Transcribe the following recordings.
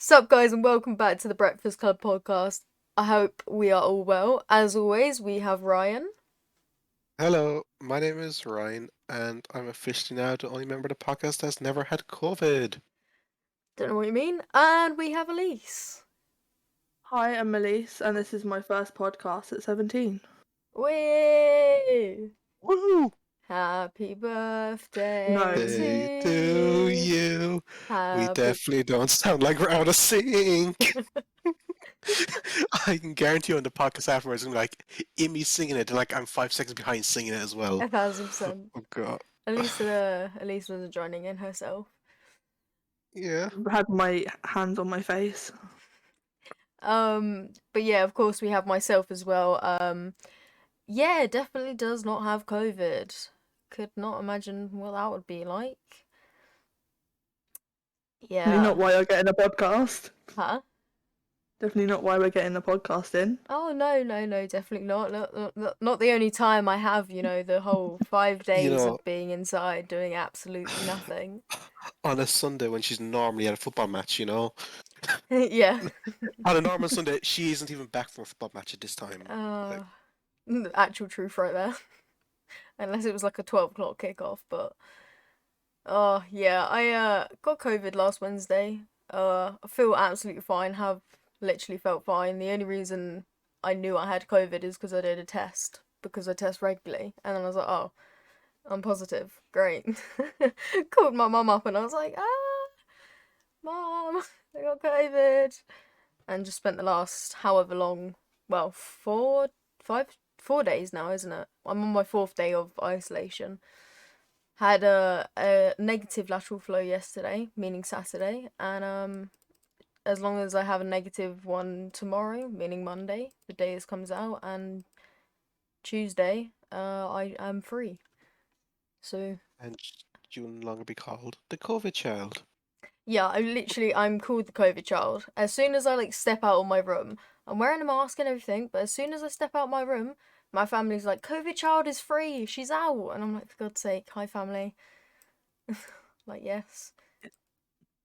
Sup, guys, and welcome back to the Breakfast Club podcast. I hope we are all well. As always, we have Ryan. Hello, my name is Ryan, and I'm officially now the only member of the podcast that's never had COVID. Don't know what you mean. And we have Elise. Hi, I'm Elise, and this is my first podcast at 17. Whee! Woo! Happy birthday No. Day to to you. you. We Happy. definitely don't sound like we're out of sync. I can guarantee you on the podcast afterwards, I'm like, Immy singing it, and like I'm 5 seconds behind singing it as well. 1,000%. Oh god. Elise was joining in herself. Yeah. I had my hands on my face. But yeah, of course we have myself as well. Yeah, definitely does not have COVID. Could not imagine what that would be like. Definitely Yeah. not why I'm getting a podcast. Huh? Definitely not why we're getting the podcast in. Oh no, definitely not. Not the only time I have, the whole 5 days know, of being inside doing absolutely nothing. on a Sunday when she's normally at a football match, Yeah. on a normal Sunday, she isn't even back from a football match at this time. Actual truth right there. Unless it was like a 12 o'clock kickoff, but oh yeah, I got COVID last Wednesday. I feel absolutely fine, have literally felt fine. The only reason I knew I had COVID is because I did a test, because I test regularly, and then I was like, oh, I'm positive. Great. Called my mum up and I was like, Mom, I got COVID. And just spent the last however long, well, 4 days now, isn't it? I'm on my 4th day of isolation. Had a negative lateral flow yesterday, meaning Saturday, and as long as I have a negative one tomorrow, meaning Monday, the day this comes out, and Tuesday, I am free. So And you'll no longer be called the COVID child. yeah, I'm called the COVID child. As soon as I step out of my room, I'm wearing a mask and everything, but as soon as I step out my room, my family's like, COVID child is free, she's out, and I'm like, for God's sake, hi family. Like, yes.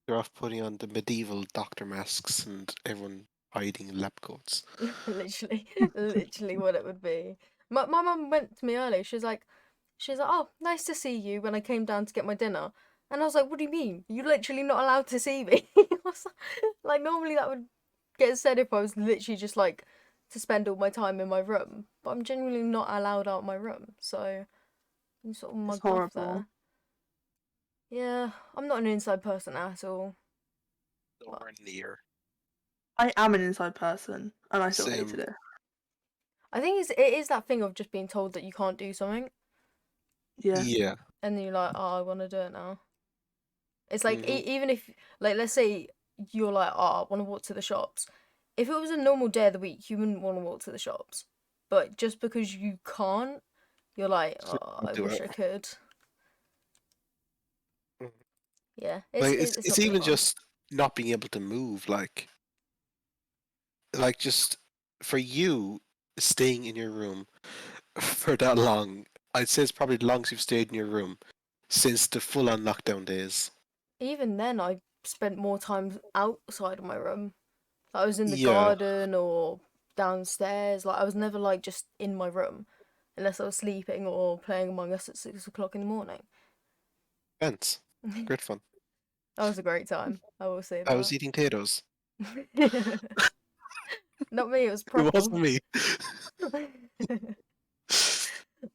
You're off putting on the medieval doctor masks and everyone hiding in lab coats. literally what it would be. My mum went to me earlier. She was like, oh, nice to see you when I came down to get my dinner. And I was like, what do you mean? You're literally not allowed to see me. Like, normally that would get said if I was literally just like to spend all my time in my room. But I'm genuinely not allowed out of my room. So I'm sort of It's mugged off horrible. there. Yeah, I'm not an inside person at all. Nowhere near. I am an inside person, and I still Same. hated it. I think it is that thing of just being told that you can't do something. Yeah. Yeah. And then you're like, oh, I want to do it now. It's like, Mhm. even if, like, let's say you're like, oh, I want to walk to the shops. If it was a normal day of the week, you wouldn't want to walk to the shops. But just because you can't, you're like, So oh, I'll I do wish it. I could. Mhm. Yeah, Like it's it's not been even fun. just not being able to move, like just for you staying in your room for that long. I'd say it's probably the longest you've stayed in your room since the full-on lockdown days. Even then, I spent more time outside of my room. Like, I was in the Yeah. garden or downstairs. Like, I was never, like, just in my room. Unless I was sleeping or playing Among Us at 6 o'clock in the morning. Fence. Great fun. That was a great time, I will say I was that. eating potatoes. Not me, it was It wasn't Pruffle. me.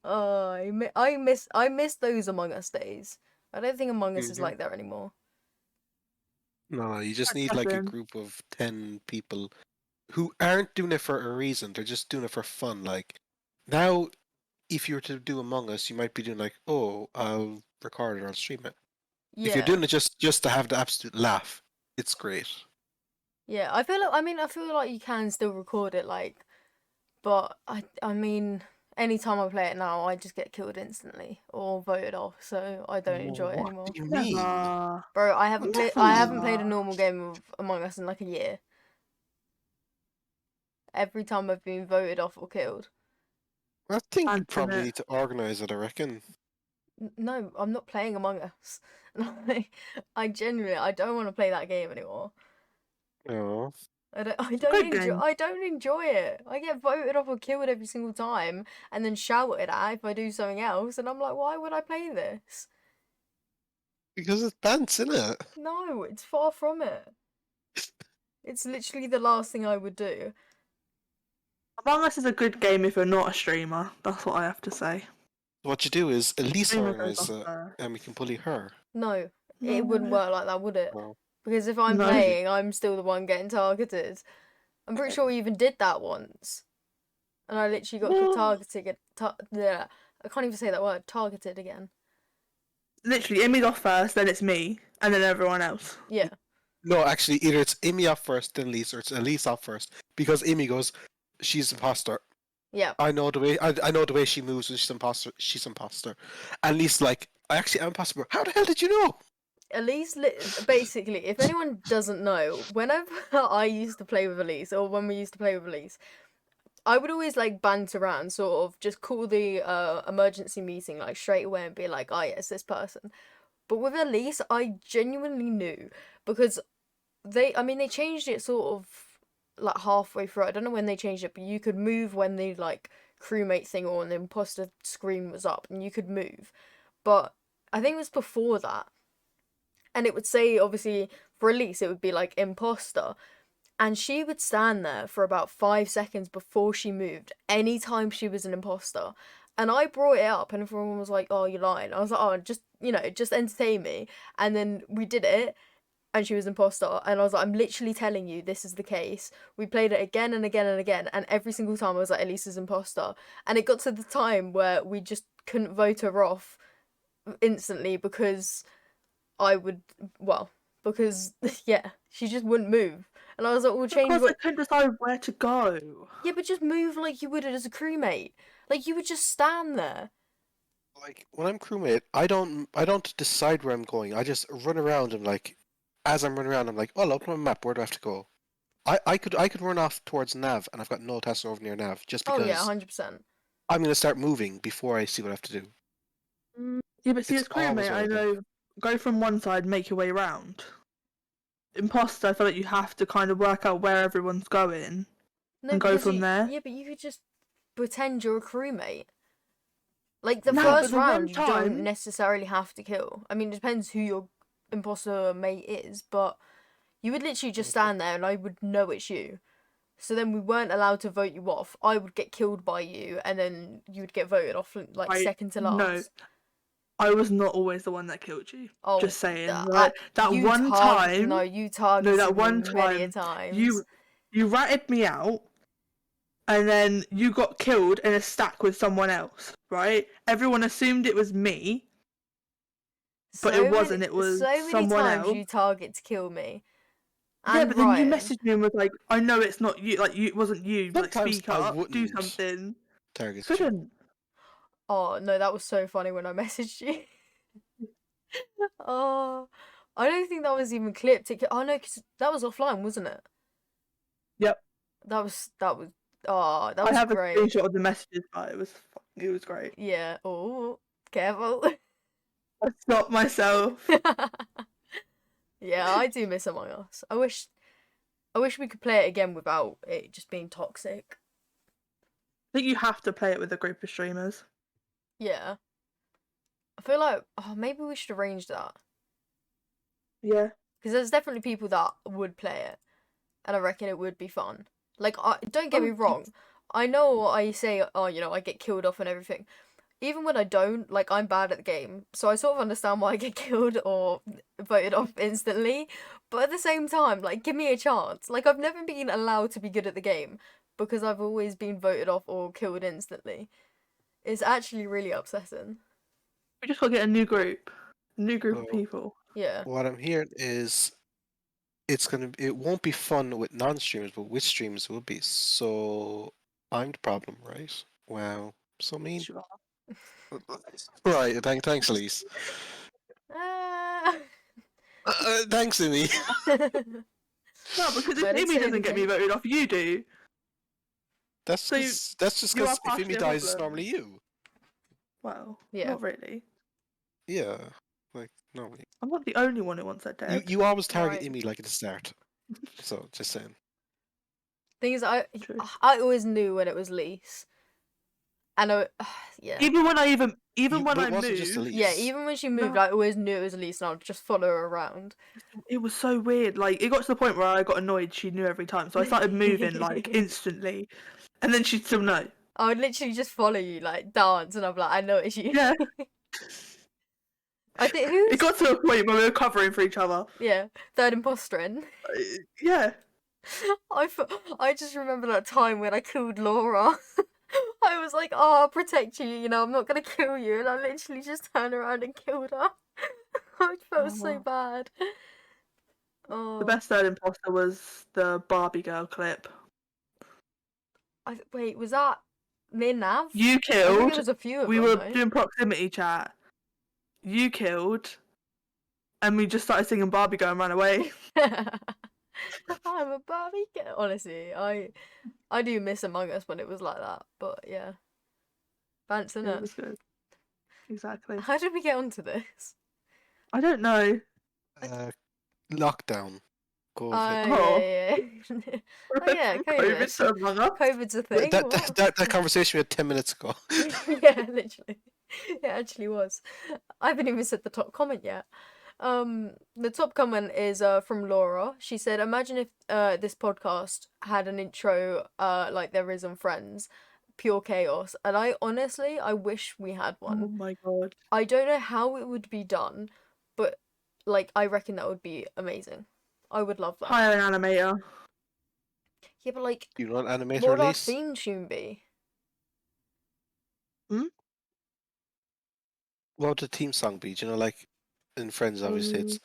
Oh, I miss those Among Us days. I don't think Among Us is Mhm. like that anymore. No, you just need like a Depressing. group of 10 people who aren't doing it for a reason. They're just doing it for fun. Like now, if you were to do Among Us, you might be doing like, oh, I'll record it or I'll stream it. If you're Yeah, doing it just to have the absolute laugh, it's great. yeah. I feel like you can still record it, like, but I mean, anytime I play it now, I just get killed instantly or voted off, so I don't enjoy it What do anymore. you mean? Never. Bro, What do I you haven't mean? played a Never. normal game of Among Us in like a year. Every time I've been voted off or killed. I think you Phantom probably it. need to organize it, I reckon. No, I'm not playing Among Us. Like, I don't want to play that game anymore. No. I Good game. don't enjoy it. I get voted off or killed every single time, and then shouted at if I do something else, and I'm like, why would I play this? Because it's pants, isn't it? No, it's far from it. It's literally the last thing I would do. Among Us is a good game if you're not a streamer. That's what I have to say. What you do is Elise Streamer goes organizes off it, there. and we can bully her. No, it wouldn't No. work like that, would it? No. Because if I'm No. playing, I'm still the one getting targeted. I'm pretty sure we even did that once. And I literally got What? targeted. Yeah, I can't even say that word. Targeted again. Literally, Immy's off first, then it's me, and then everyone else. Yeah. No, actually, either it's Immy off first, then Elise, or it's Elise off first. Because Immy goes, she's imposter. Yeah. I know the way. I know the way she moves when she's imposter. She's imposter. And Elise like, I actually am imposter. How the hell did you know? Elise, basically, if anyone doesn't know, whenever I used to play with Elise, or when we used to play with Elise, I would always like banter around, sort of just call the emergency meeting like straight away and be like, oh yeah, it's this person. But with Elise, I genuinely knew because they changed it sort of like halfway through. I don't know when they changed it, but you could move when the like crewmate thing or the imposter screen was up and you could move. But I think it was before that. And it would say, obviously, for Elise, it would be like imposter. And she would stand there for about 5 seconds before she moved, anytime she was an imposter. And I brought it up, and everyone was like, oh, you're lying. I was like, oh, just entertain me. And then we did it, and she was imposter. And I was like, I'm literally telling you this is the case. We played it again and again and again. And every single time I was like, Elise is imposter. And it got to the time where we just couldn't vote her off instantly because because yeah, she just wouldn't move. And I was like, we'll change Because I what. couldn't decide where to go. Yeah, but just move like you would as a crewmate. Like you would just stand there. Like when I'm crewmate, I don't decide where I'm going. I just run around and like, as I'm running around, I'm like, oh, look at my map. Where do I have to go? I could run off towards Nav, and I've got no task over near Nav, just Oh yeah, because 100%. I'm gonna start moving before I see what I have to do. Yeah, but see, It's as always crewmate, what I I do. know go from one side, make your way round. Imposter, I feel like you have to kind of work out where everyone's going No, and go because from there. yeah, but you could just pretend you're a crewmate. Like the No, but first the one round, you don't time, necessarily have to kill. I mean, it depends who your imposter mate is, but you would literally just stand there, and I would know it's you. So then we weren't allowed to vote you off. I would get killed by you, and then you would get voted off like second to no, last. I was not always the one that killed you. Oh, Just saying, right? That you one time, you no, that targeted me one many a time, times. you ratted me out, and then you got killed in a stack with someone else, right? Everyone assumed it was me, but it wasn't. It was So many someone times else. you target to kill me. Yeah, And but then you Ryan. messaged me and was like, "I know it's not you. Like, it wasn't you. Like, Sometimes speak I up, do wouldn't something." target you. Couldn't. Oh no, that was so funny when I messaged you. Oh, I don't think that was even clipped. Oh no, because that was offline, wasn't it? Yep. That I was have a great. screenshot of the messages, but it was great. Yeah. Oh, careful. I stopped myself. Yeah, I do miss Among Us. I wish we could play it again without it just being toxic. I think you have to play it with a group of streamers. Yeah. I feel like maybe we should arrange that. Yeah. Because there's definitely people that would play it. And I reckon it would be fun. Like, don't get me wrong. I know I say, oh, I get killed off and everything. Even when I don't, like, I'm bad at the game. So I sort of understand why I get killed or voted off instantly. But at the same time, like, give me a chance. Like, I've never been allowed to be good at the game because I've always been voted off or killed instantly. It's actually really upsetting. We just gotta get a new group. A new group of So people. Yeah. what I'm hearing is it won't be fun with non-streamers, but with streamers it will be. So I'm the problem, right? Wow, so mean. Sure. Right, thanks, Elise. Ah. Thanks, Immy. No, because I if didn't Immy say doesn't get me anything. voted off, you do. That's So just you are because if partially Immy a dies, it's problem. normally you. Well, Yeah. not really. Yeah, like normally. I'm not the only one who wants her You dead. you always target Right. Immy like at the start. So just saying. Thing is, True. I always knew when it was Elise. And yeah. Even when I But when I it wasn't just moved, Elise. Yeah, even when she moved, No. I always knew it was Elise, and I'd just follow her around. it was so weird. Like, it got to the point where I got annoyed she knew every time. So I started moving, like, instantly. And then she'd still know. I would literally just follow you, like, dance, and I'm like, I notice you. Yeah. I think It got to a point where we were covering for each other. Yeah, third imposter in. Yeah. I just remember that time when I killed Laura. I was like, oh, I'll protect you, you know, I'm not gonna kill you, and I literally just turned around and killed her. I felt so bad. The Oh, best third imposter was the Barbie girl clip. wait, was that near Nav? You I think killed. there was a few of We them, were though. doing proximity chat. You killed. And we just started singing Barbie girl and ran away. I'm a Barbie girl. Honestly, I do miss Among Us when it was like that, but yeah. Fancy It it. was good. Exactly. How did we get onto this? I don't know. Lockdown. COVID. Yeah. Oh yeah, COVID to Among Us. COVID's a thing. What? That conversation we had 10 minutes ago. Yeah, literally. It actually was. I haven't even said the top comment yet. The top comment is from Laura. She said, "Imagine if this podcast had an intro like there is on Friends, pure chaos." And I honestly, I wish we had Oh one. my god. I don't know how it would be done, but like I reckon that would be amazing. I would love that. Hire an animator. Yeah, but like, You know what animator what would our release? theme tune be? What would the theme song be? Do you know, like in Friends, obviously Um, it's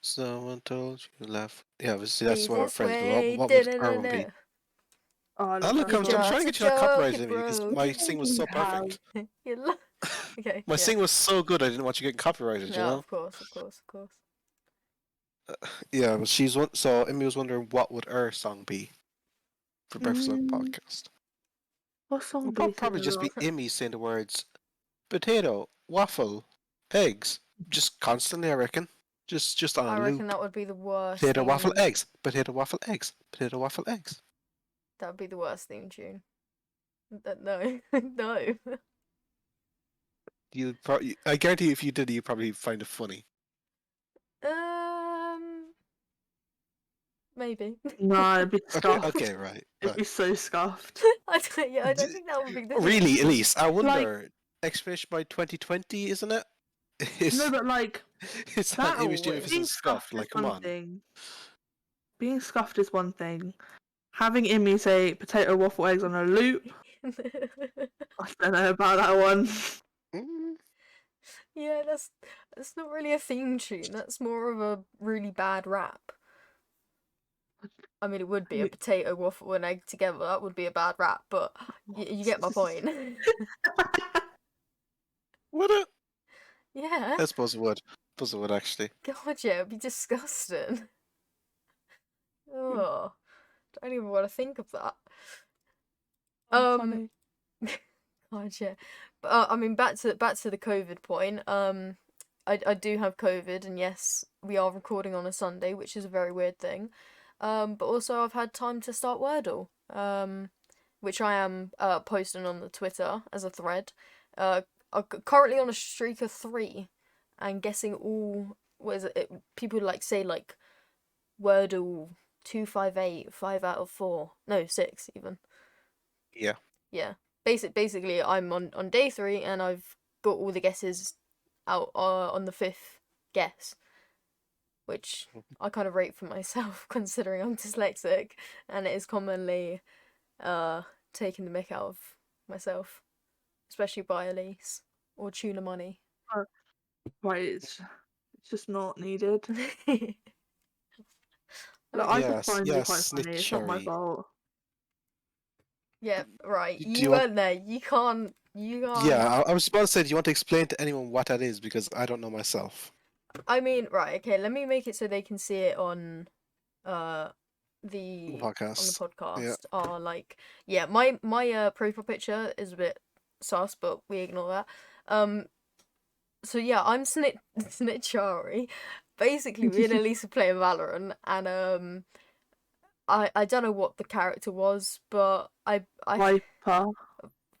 "Someone told you to laugh." Yeah, obviously Be that's what our this Friends. But way, what would our one be? da-da-da-da. oh, I Oh love look, that I'm song. trying to Just a get you not joke, copyrighted it me because broke. my sing was so You have. perfect. Okay. My Yeah. sing was so good, I didn't want you getting copyrighted. You No, know? of course, of course, of course. Yeah, but she's one. So Immy was wondering what would our song be for Breakfast Club Mm, podcast. what song It'll do we probably sing a just be lot? Immy saying the words potato, waffle, eggs, just constantly. I reckon, just on I a reckon loop. that would be the worst Potato, waffle, theme. eggs. Potato, waffle, eggs. Potato, waffle, eggs. That would be the worst theme tune. No, no. You probably, I guarantee, if you did, you'd probably find it funny. Maybe. No, it'd be scuffed. Okay, right. It'd be so scuffed. I don't think that would be the theme Really, tune. Elise, I wonder. Expedition by 2020, isn't it? No, but like It's That not Image always. Davis being and scuffed. scuffed is Like, come one on. thing. Being scuffed is one thing. Having Immy say potato, waffle, eggs on a loop. I don't know about that one. Mm, Yeah, that's not really a theme tune. That's more of a really bad rap. I mean, it would be a potato, waffle, and egg together. That would be a bad rap, but you get my point. would it? Yeah. I suppose it would. I suppose it would, actually. God, yeah, it'd be disgusting. Oh, don't even want to think of that. Funny. God, yeah. But I mean, back to the COVID point. I do have COVID, and yes, we are recording on a Sunday, which is a very weird thing. But also I've had time to start Wordle. Which I am posting on the Twitter as a thread. I'm currently on a streak of 3, and guessing all what is it? People like say like Wordle 258, 5 out of 4, no 6 even. Yeah. Yeah. Basically, I'm on day 3, and I've got all the guesses out on the 5th guess, which I kind of rate for myself considering I'm dyslexic, and it is commonly taking the mick out of myself, especially by Elise or Tuna Money. Right, it's just not needed. I Like, mean, I could Yes, find it quite yes, funny. It's not my Cherry. fault. yeah, right. Do You you want- weren't there. You can't. Yeah, I was about to say, do you want to explain to anyone what that is? Because I don't know myself. I mean, right. Okay, let me make it so they can see it on the Podcast. on the podcast. Yeah. Are like, yeah, my profile picture is a bit sus, but we ignore that. So yeah, I'm Snitchari. Basically, me and Elise are playing Valorant, and I don't know what the character was, but I Viper.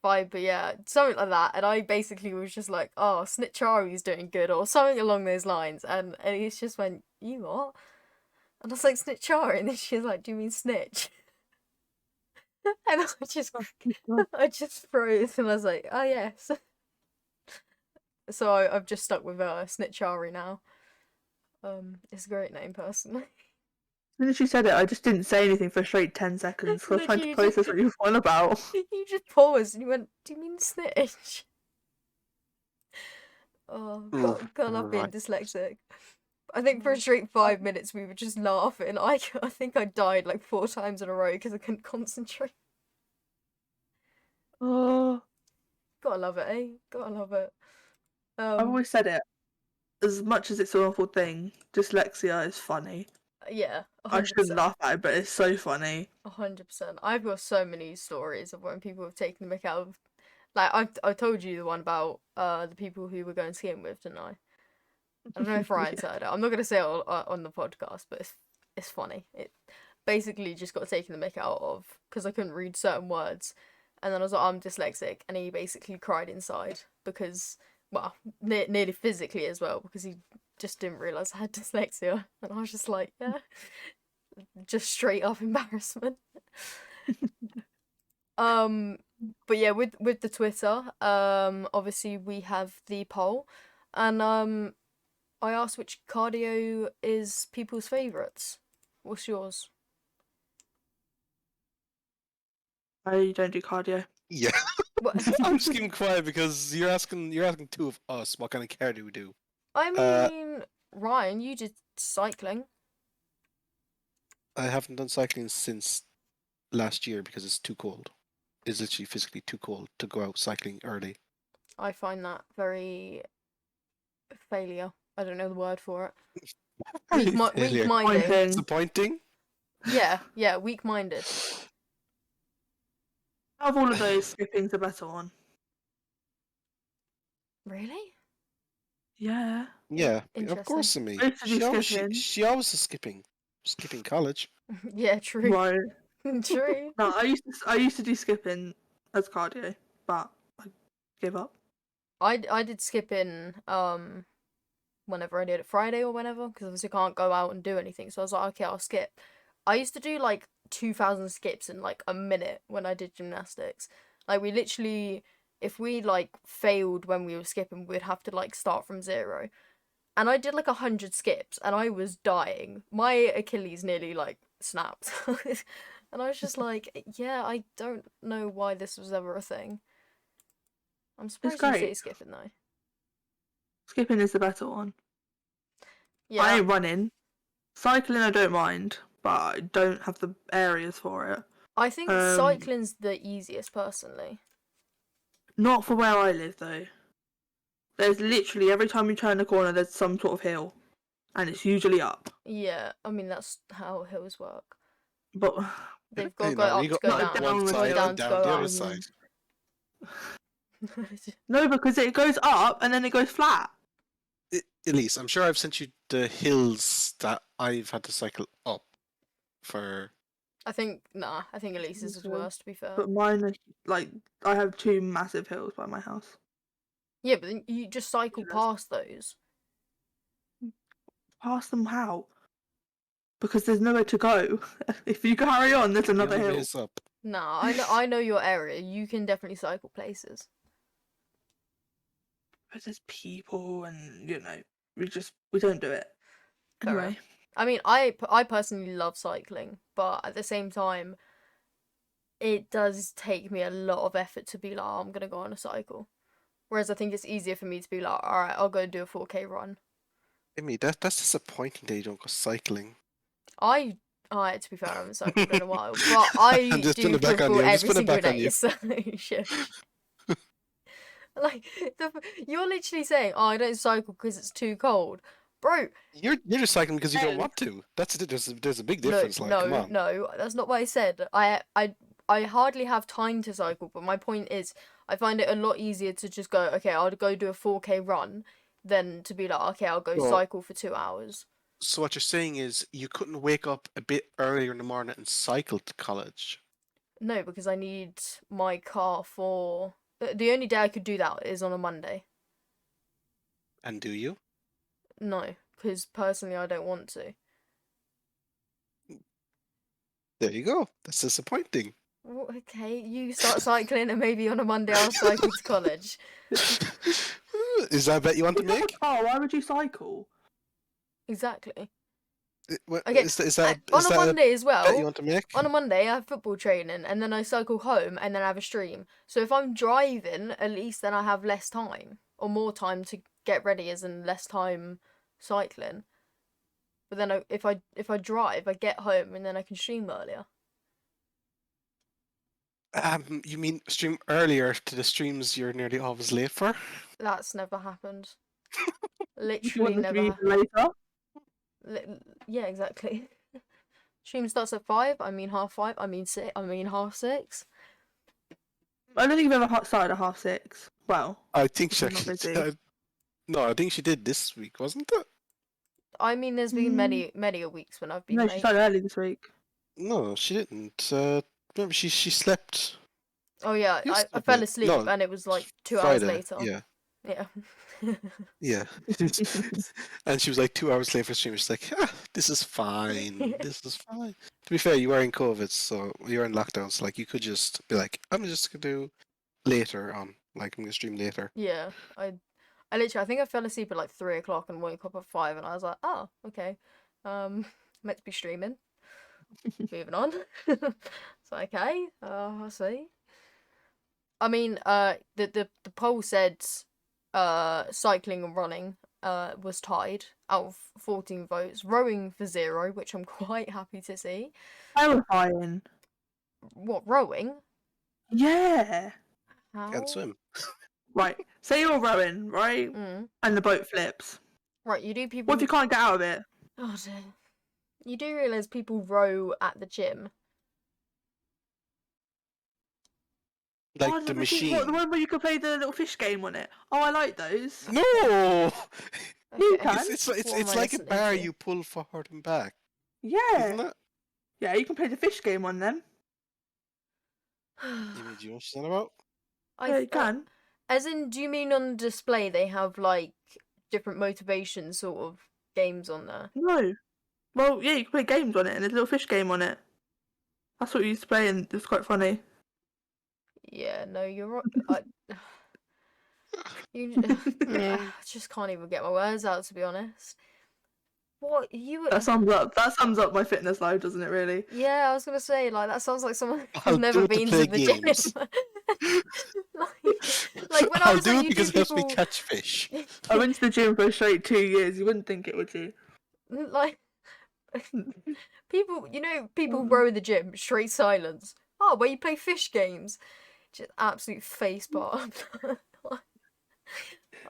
Viber, yeah, something like that. And I basically was just like, oh, Snitchari's doing good, or something along those lines. And Elise just went, you what? And I was like, Snitchari, and then she was like, do you mean snitch? And I just froze, and I was like, oh yes. So I've just stuck with Snitchari now. It's a great name, personally. As soon as she said it, I just didn't say anything for a straight 10 seconds because I was trying to Literally, process what you were on about. You just paused and you went, do you mean snitch? Oh, God, I've been Right. dyslexic. I think for a straight 5 minutes we were just laughing. I think I died like 4 times in a row because I couldn't concentrate. Oh, Gotta love it, eh? Gotta love it. I've always said it. As much as it's an awful thing, dyslexia is funny. Yeah, I shouldn't 100%. laugh at it, but it's so funny. 100%. I've got so many stories of when people have taken the mick out of. Like, I told you the one about the people who were going skiing with, didn't I? I don't know if Ryan's heard it. I'm not gonna say it on the podcast, but it's funny. It basically just got taken the mick out of because I couldn't read certain words, and then I was like, I'm dyslexic, and he basically cried inside because, well, nearly physically as well, because he just didn't realize I had dyslexia, and I was just like, yeah, just straight up embarrassment. But yeah, with the Twitter, obviously we have the poll, and I asked which cardio is people's favourites. What's yours? I don't do cardio. Yeah. What? I'm just keeping quiet because you're asking two of us what kind of care do we do. I mean, Ryan, you did cycling. I haven't done cycling since last year because it's too cold. It's literally physically too cold to go out cycling early. I find that very failure. I don't know the word for it. Failure. Weak-minded. Disappointing. Yeah, weak-minded. Out of all of those, skipping's the better one. Really? Yeah. Yeah, of Interesting. course, to me. I used to do She skipping. always is skipping college. Yeah, true. Right. True. No, I used to do skipping as cardio, but I gave up. I did skipping whenever I did it, Friday or whenever, because obviously I can't go out and do anything. So I was like, okay, I'll skip. I used to do like 2,000 skips in like a minute when I did gymnastics. Like we literally, if we like failed when we were skipping, we'd have to like start from zero. And I did like 100 skips and I was dying. My Achilles nearly like snapped. And I was just like, yeah, I don't know why this was ever a thing. I'm surprised you say great. skipping though. Skipping is the better one. Yeah. I ain't running. Cycling I don't mind, but I don't have the areas for it. I think cycling's the easiest personally. Not for where I live though. There's literally every time you turn a corner there's some sort of hill. And it's usually up. Yeah, I mean that's how hills work. But they've got to go up to go down. One side down and to down go the up. other side. no, because it goes up and then it goes flat. Elise, I'm sure I've sent you the hills that I've had to cycle up for. I think Elise is the worst, to be fair. But mine is like I have 2 massive hills by my house. Yeah, but then you just cycle past those. Past them how? Because there's nowhere to go. If you carry on, there's another hill. Up. Nah, I know your area. You can definitely cycle places. But there's people, and we don't do it. Fair Anyway, enough. I mean, I personally love cycling, but at the same time, it does take me a lot of effort to be like, oh, I'm gonna go on a cycle. Whereas I think it's easier for me to be like, all right, I'll go do a 4K run. Immy, that's disappointing that you don't go cycling. To be fair, I haven't cycled in a while, but I just do football every single day. So like, you're literally saying, "Oh, I don't cycle because it's too cold," bro. You're just cycling because you don't want to. That's it. There's a big difference. No, that's not what I said. I hardly have time to cycle, but my point is, I find it a lot easier to just go, okay, I'll go do a 4K run, than to be like, okay, I'll go cycle for 2 hours. So what you're saying is you couldn't wake up a bit earlier in the morning and cycle to college? No, because I need my car for. The only day I could do that is on a Monday. And do you? No, because personally I don't want to. There you go. That's disappointing. Well, okay, you start cycling and maybe on a Monday I'll cycle to college. Is that a bet you want to If you have make? a car, why would you cycle? Exactly. What, Okay, is that on a Monday as bet you well. want to make? On a Monday, I have football training, and then I cycle home, and then I have a stream. So if I'm driving, at least then I have less time, or more time to get ready, as in less time cycling. But then if I drive, I get home, and then I can stream earlier. You mean stream earlier to the streams you're nearly always late for? That's never happened. Would you Literally want them to be never. later? Yeah, exactly. Stream starts at 5. I mean 5:30. I mean 6. I mean 6:30. I don't think you've ever started at 6:30. Well, I think she I'm not actually. busy. No, I think she did this week, wasn't it? I mean, there's been many a weeks when I've been No, late. she started early this week. No, she didn't. Remember, she slept. Oh yeah, I yesterday. fell asleep No, and it was like 2 hours Friday. later. Yeah, Yeah. yeah. And she was like 2 hours late for stream. She's like, ah, this is fine. This is fine. To be fair, you were in COVID, so you're in lockdown. So like, you could just be like, I'm just gonna do later on. Like, I'm gonna stream later. Yeah, I literally, I think I fell asleep at like 3 o'clock and woke up at 5, and I was like, oh, okay, meant to be streaming. Moving on. It's okay. I see. I mean, the poll said, cycling and running, was tied out of 14 votes. Rowing for 0, which I'm quite happy to see. Terrifying. What, rowing? Yeah. How? Can't swim. Right. Say you're rowing, right? Mm. And the boat flips. Right, you do people. What if you can't get out of it? Oh dear. You do realise people row at the gym. Like Oh, the the machine. one where you can play the little fish game on it. Oh, I like those. No. You Okay. can. It's What am I like a listening bar to? you pull forward and back, Yeah. isn't it? Yeah, you can play the fish game on them. Immy, do you know what she's on about? Yeah, you can. As in, do you mean on display they have like different motivation sort of games on there? No. Well, yeah, you can play games on it, and there's a little fish game on it. That's what we used to play, and it's quite funny. Yeah, no, you're right. I just can't even get my words out, to be honest. What you? That sums up my fitness life, doesn't it? Really? Yeah, I was gonna say, like, that sounds like someone I'll who's never do it to been play to the games. gym. like when I I'll was do like, it you because do it helps me people catch fish. I went to the gym for a straight 2 years. You wouldn't think it, would you? like people, people row the gym, straight silence. Oh, where you play fish games, just absolute face palm.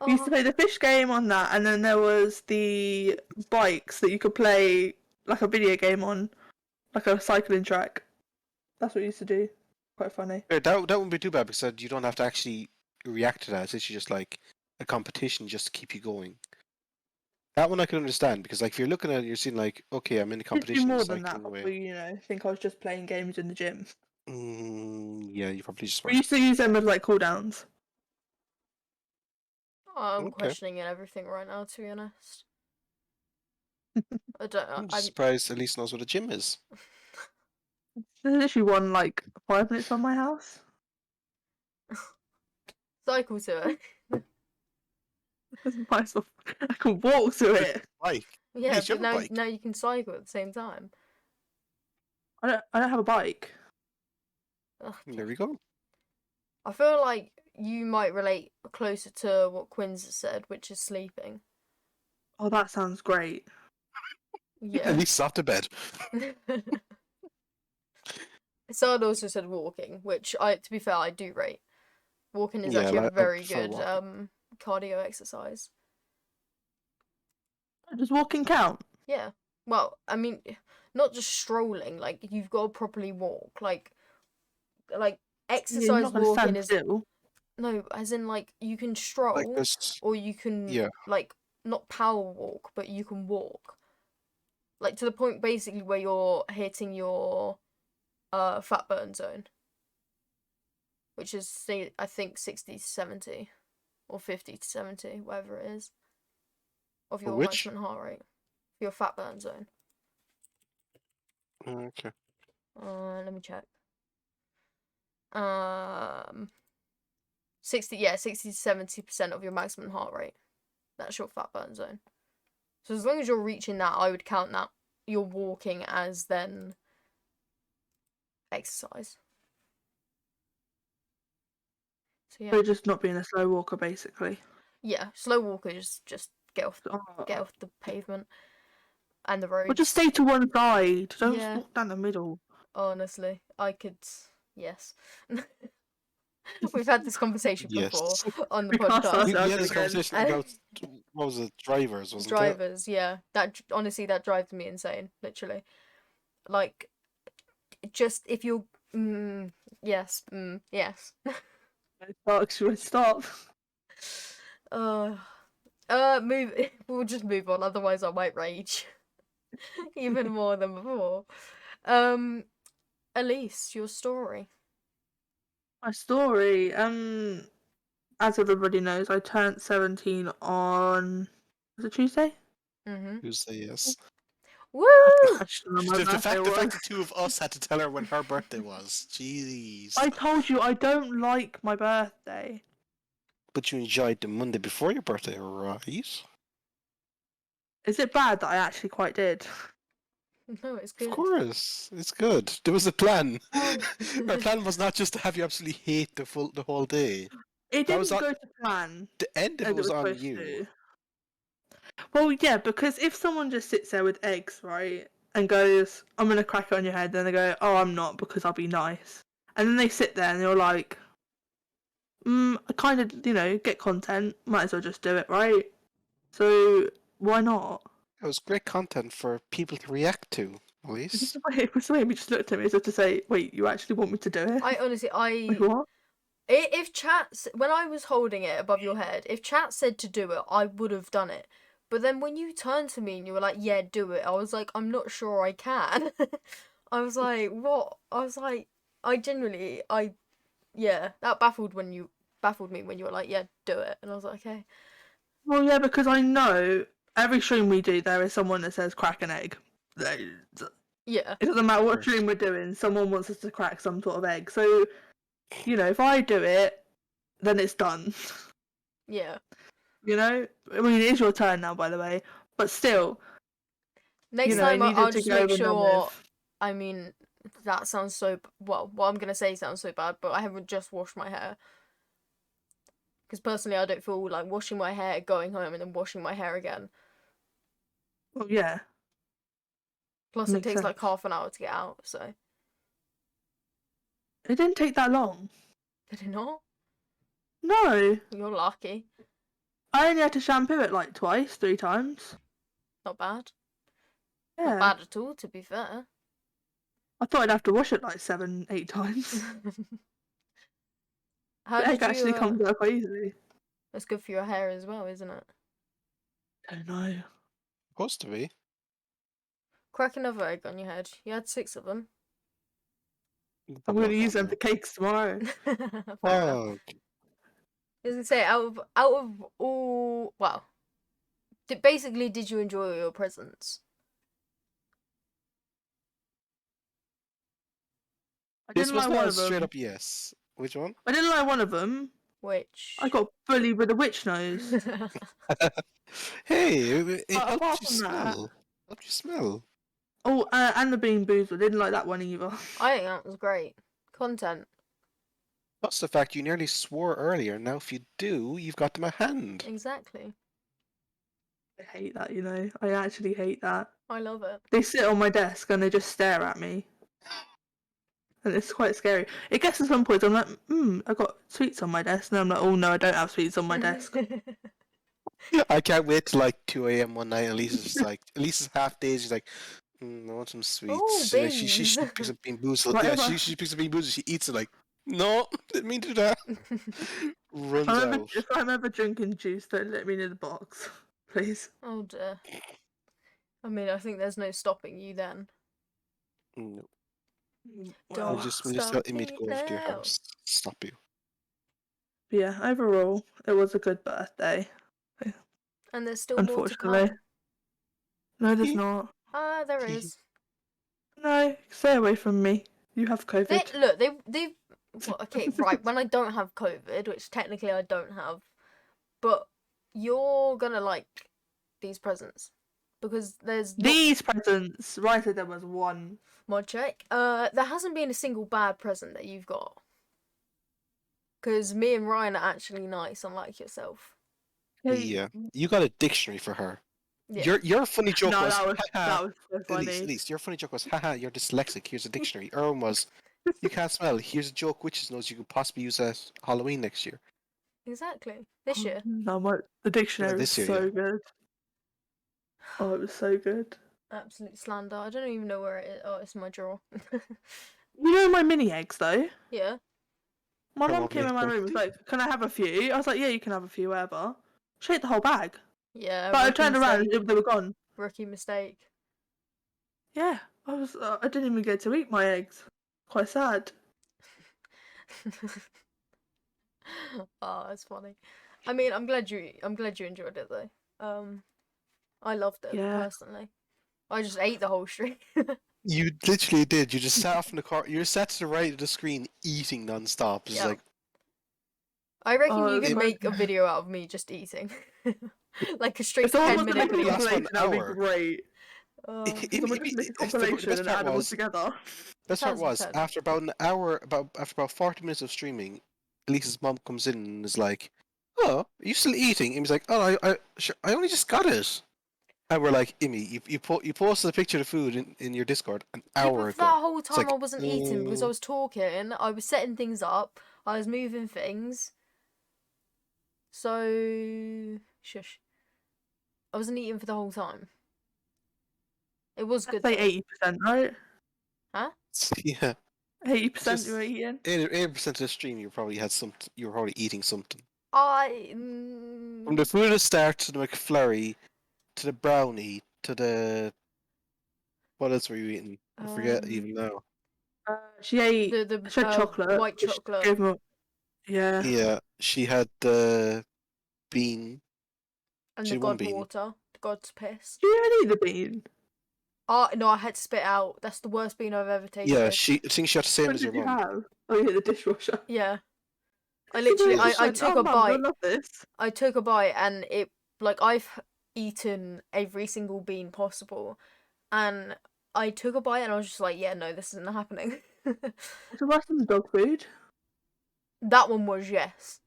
We used to play the fish game on that, and then there was the bikes that you could play like a video game on, like a cycling track. That's what we used to do. Quite funny. Yeah, that wouldn't be too bad because you don't have to actually react to that. It's actually just like a competition just to keep you going. That one I can understand because like if you're looking at it, you're seeing like, okay, I'm in a Did do competition. more It's than like that, in a way. but we, think I was just playing games in the gym. Yeah, you probably just We were. used to use them as like cooldowns. I'm Okay. questioning everything right now, to be honest. I don't. I'm just surprised Elise knows what a gym is. There's literally one like 5 minutes from my house. Cycle to it. I can walk to it. Bike. Yeah, Elise, you but have a bike. now you can cycle at the same time. I don't have a bike. Ugh, There we go. I feel like you might relate closer to what Quinn's has said, which is sleeping. Oh, that sounds great. Yeah. At least off to bed. Sard also said walking, which to be fair, I do rate. Walking is Yeah, actually a I very prefer good walking. cardio exercise. Does walking count? Yeah. Well, I mean, not just strolling. Like you've got to properly walk. Like exercise walking is still. no, as in like you can stroll Like this. or you can Yeah. like not power walk, but you can walk. like to the point basically where you're hitting your fat burn zone, which is say I think 60 to 70 or 50 to 70, whatever it is, of your Which? maximum heart rate, your fat burn zone. Okay. Let me check. 60 to 70% of your maximum heart rate. That's your fat burn zone. So as long as you're reaching that, I would count that you're walking as then exercise. So yeah. So just not being a slow walker, basically. Yeah, slow walker, just get off the pavement and the roads. Well, just stay to one side. Don't Yeah. walk down the middle. Honestly, I could. Yes. We've had this conversation Yes. before on the We can't podcast. We start had this again. conversation about what was it, drivers, wasn't it? Drivers, yeah. That honestly, that drives me insane. Literally, like, just if you're, yes, yes. Should we stop? Move. We'll just move on. Otherwise, I might rage even more than before. Elise, your story. My story. As everybody knows, I turned 17 on. Was it Tuesday? Mm-hmm. Tuesday, yes. Woo! I should know my The birthday fact was. the two of us had to tell her when her birthday was. Jeez. I told you I don't like my birthday. But you enjoyed the Monday before your birthday, right? Is it bad that I actually quite did? No, it's good. Of course, it's good. There was a plan. Oh. Our plan was not just to have you absolutely hate the whole day. It That was didn't on- go to plan The end of as it was on supposed you. to. Well, yeah, because if someone just sits there with eggs, right, and goes, "I'm gonna crack it on your head," then they go, "Oh, I'm not because I'll be nice," and then they sit there and they're like, I kind of, get content. Might as well just do it, right? So why not? It was great content for people to react to, It Elise. was the way he just looked at me as if to say, "Wait, you actually want me to do it?" I honestly, Like, what? if chat, when I was holding it above your head, if chat said to do it, I would have done it. But then when you turned to me and you were like, "Yeah, do it," I was like, "I'm not sure I can." I was like, "What?" I was like, yeah, that baffled me when you were like, "Yeah, do it," and I was like, "Okay." Well, yeah, because I know every stream we do, there is someone that says crack an egg. Yeah. It doesn't matter what Right. stream we're doing, someone wants us to crack some sort of egg. So, if I do it, then it's done. Yeah. I mean, it is your turn now, by the way. But still, Next it time, needed I'll to just go make over and done sure. with. I mean, that sounds so. Well, what I'm gonna say sounds so bad, but I haven't just washed my hair. Because personally, I don't feel like washing my hair, going home, and then washing my hair again. Well, yeah. Plus, it Makes takes like sense. half an hour to get out, so. It didn't take that long. Did it not? No. You're lucky. I only had to shampoo it like twice, 3 times. Not bad. Yeah. Not bad at all, to be fair. I thought I'd have to wash it like 7, 8 times. How The egg did you? actually comes out quite easily. That's good for your hair as well, isn't it? Don't know. Supposed to be. Crack another egg on your head. You had 6 of them. I'm going to use them for cakes tomorrow. Fair enough. Oh, I was gonna say, out of all, well, did you enjoy your presents? I this didn't was like not one a of them. straight up yes. Which one? I didn't like one of them. Which? I got bullied with a witch nose. Hey, it But helped apart you from that- smell. Helped you smell. Oh, and the bean boozer. Didn't like that one either. I think that was great content. Plus the fact you nearly swore earlier. Now, if you do, you've got them a hand. Exactly. I hate that, I actually hate that. I love it. They sit on my desk and they just stare at me. And it's quite scary. It gets to some point I'm like, I got sweets on my desk. And I'm like, oh no, I don't have sweets on my desk. I can't wait till like 2 a.m. one night. Elise's half days. She's like, I want some sweets. Oh, Like, she beans. picks up bean boozled. Yeah, Whatever. she picks up bean boozled. She eats it like, no, didn't mean to do that. Runs out. If I'm ever drinking juice, don't let me near the box, please. Oh dear. I mean, I think there's no stopping you then. No. Don't We'll just tell stop Immy to me go over to your now. house. Stop you. Yeah, overall, it was a good birthday. And there's still more to Unfortunately. come. No, there's not. Ah, there is. No, stay away from me. You have COVID. They've. Well, okay, right. When I don't have COVID, which technically I don't have, but you're gonna like these presents because there's not These presents. Right, there was one. mod check. There hasn't been a single bad present that you've got. Because me and Ryan are actually nice, unlike yourself. Yeah. You got a dictionary for her. Yeah. Your funny joke No, was, that was so funny. Elise, your funny joke was, haha, you're dyslexic, here's a dictionary. Erwin was, you can't smell, here's a joke witches knows you could possibly use at Halloween next year. Exactly. This year. No, the dictionary was This year, so yeah. good. Oh, it was so good. Absolute slander. I don't even know where it is. Oh, it's in my drawer. You know my mini eggs though? Yeah. My Her mum mum came in makes my them. room and was like, "Can I have a few?" I was like, "Yeah, you can have a few, whatever." She ate the whole bag. Yeah, But I rookie turned around mistake. and they were gone. Rookie mistake. Yeah, I didn't even get to eat my eggs. Quite sad. Oh, that's funny. I mean, I'm glad you enjoyed it though. I loved it Yeah. personally. I just ate the whole string. You literally did. You just sat off in the car. You sat to the right of the screen, eating non-stop. It's Yeah. like, I reckon Oh, you could it- make a video out of me just eating. Like a straight If someone wants to 10-minute make a It lasts video. for an compilation, that would be hour. great. Someone just make a The compilation best and part add them all was, together. best part was 1000%. after about an hour, after about 40 minutes of streaming, Elise's mom comes in and is like, "Oh, are you still eating?" And he's like, "Oh, I only just got it." And we're like, "Immy, you posted a picture of the food in your Discord an Yeah, hour but for ago." that whole It's time like, I wasn't eating because I was talking, I was setting things up, I was moving things. So, shush. I wasn't eating for the whole time. It was I'd good say though. 80%, right? Huh? yeah, 80% you just were eating. 80% of the stream, you probably had some. You were probably eating something. I. From the food at the start to the McFlurry to the brownie to the what else were you eating? I forget even now. She ate. The She had chocolate. white Which chocolate gave me. Yeah. Yeah, she had the bean. and She the had one god bean. water, the god's piss. She didn't eat the bean. Oh no, I had to spit out. That's the worst bean I've ever Yeah, tasted. I think she had the same What as your did you mum. have? Oh, you hit the dishwasher. Yeah. I She literally, just I went, took "Oh, a mum, you'll bite. love this." I took a bite and it, like, I've eaten every single bean possible. And I took a bite and I was just like, yeah, no, this isn't happening. It's worse than the dog food. That one was, yes.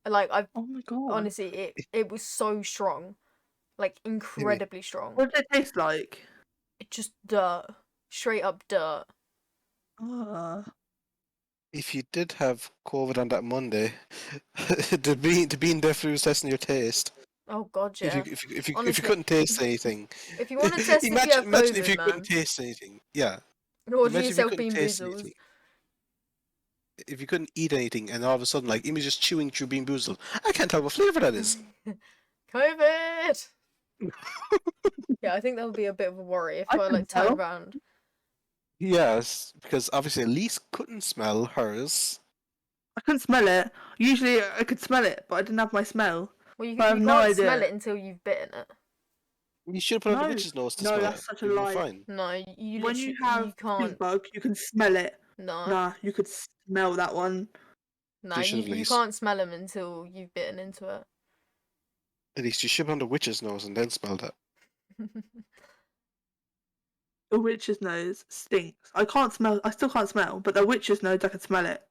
Like, Oh my god. honestly, it was so strong. Like, Maybe. incredibly strong. What did it taste like? It just dirt. Straight up dirt. If you did have COVID on that Monday, the bean definitely was testing your taste. Oh god, If yeah. you Honestly, couldn't taste anything, if you want to test if you have imagine if COVID, you couldn't man, taste anything. Yeah, order imagine if you yourself couldn't bean taste boozles. anything. If you couldn't eat anything, and all of a sudden, like, Immy's just chewing through Bean Boozled. I can't tell what flavor that is. COVID! Yeah, I think that would be a bit of a worry if I I, like, couldn't turned tell. around. Yes, because obviously Elise couldn't smell hers. I couldn't smell it. Usually I could smell it, but I didn't have my smell. Well, you But I have can't no smell idea. it until you've bitten it. You should have put on the No, witch's nose to no, smell it. that's such a You'd be lie. fine. No, you When you literally, have you stink can't. bug, you can smell it. No. Nah, you could smell that one. No, You should you at least. can't smell them until you've bitten into it. At least you should put on the witch's nose and then smell that. The witch's nose stinks. I still can't smell, but the witch's nose, I can smell it.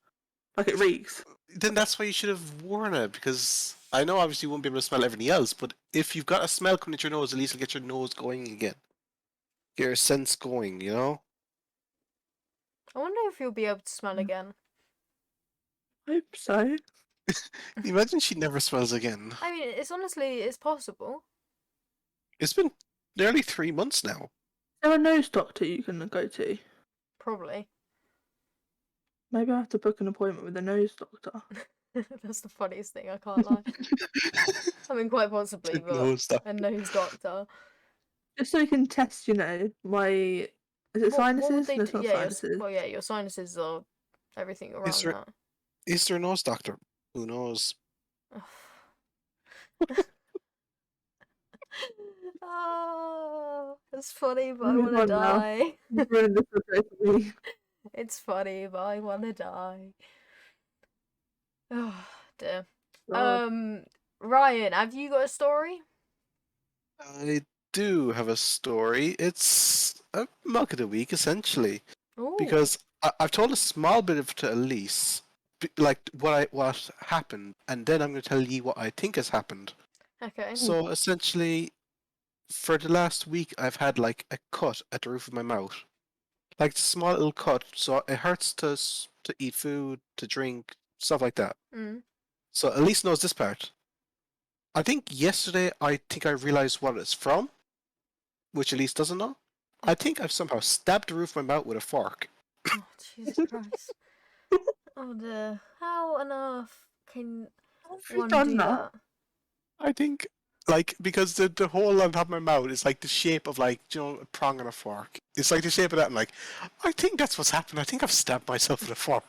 Like it reeks. Then that's why you should have worn it, because I know obviously you won't be able to smell everything else, but if you've got a smell coming at your nose, at least it'll get your nose going again. Get your sense going, you know? I wonder if you'll be able to smell again. I hope so. Imagine she never smells again. I mean, it's possible. It's been nearly 3 months now. Is there a nose doctor you can go to? Probably. Maybe I have to book an appointment with a nose doctor. That's the funniest thing, I can't lie. I mean, quite possibly, but Nose doctor. a nose doctor. Just so you can test, my... Is it What would sinuses? they No, do? it's not Yeah, sinuses. your sinuses are everything Is around there that. is there a nose doctor? Who knows? Oh, it's funny, but I Move want to on now. die. You've ruined this for me. It's funny, but I want to die. Oh, dear. God. Ryan, have you got a story? I do have a story. It's a mug of the week, essentially, Ooh, because I've told a small bit of it to Elise, like what happened, and then I'm going to tell you what I think has happened. okay. So essentially, for the last week, I've had like a cut at the roof of my mouth, like a small little cut. So it hurts to eat food, to drink, stuff like that. Mm. So Elise knows this part. I think yesterday I realized what it's from, which Elise doesn't know. I think I've somehow stabbed the roof of my mouth with a fork. Oh, Jesus Christ. Oh dear. How on earth can Have you one done do that? that? I think, like, because the hole on top of my mouth is like the shape of like, a prong on a fork. It's like the shape of that. I'm like, I think that's what's happened. I think I've stabbed myself with a fork.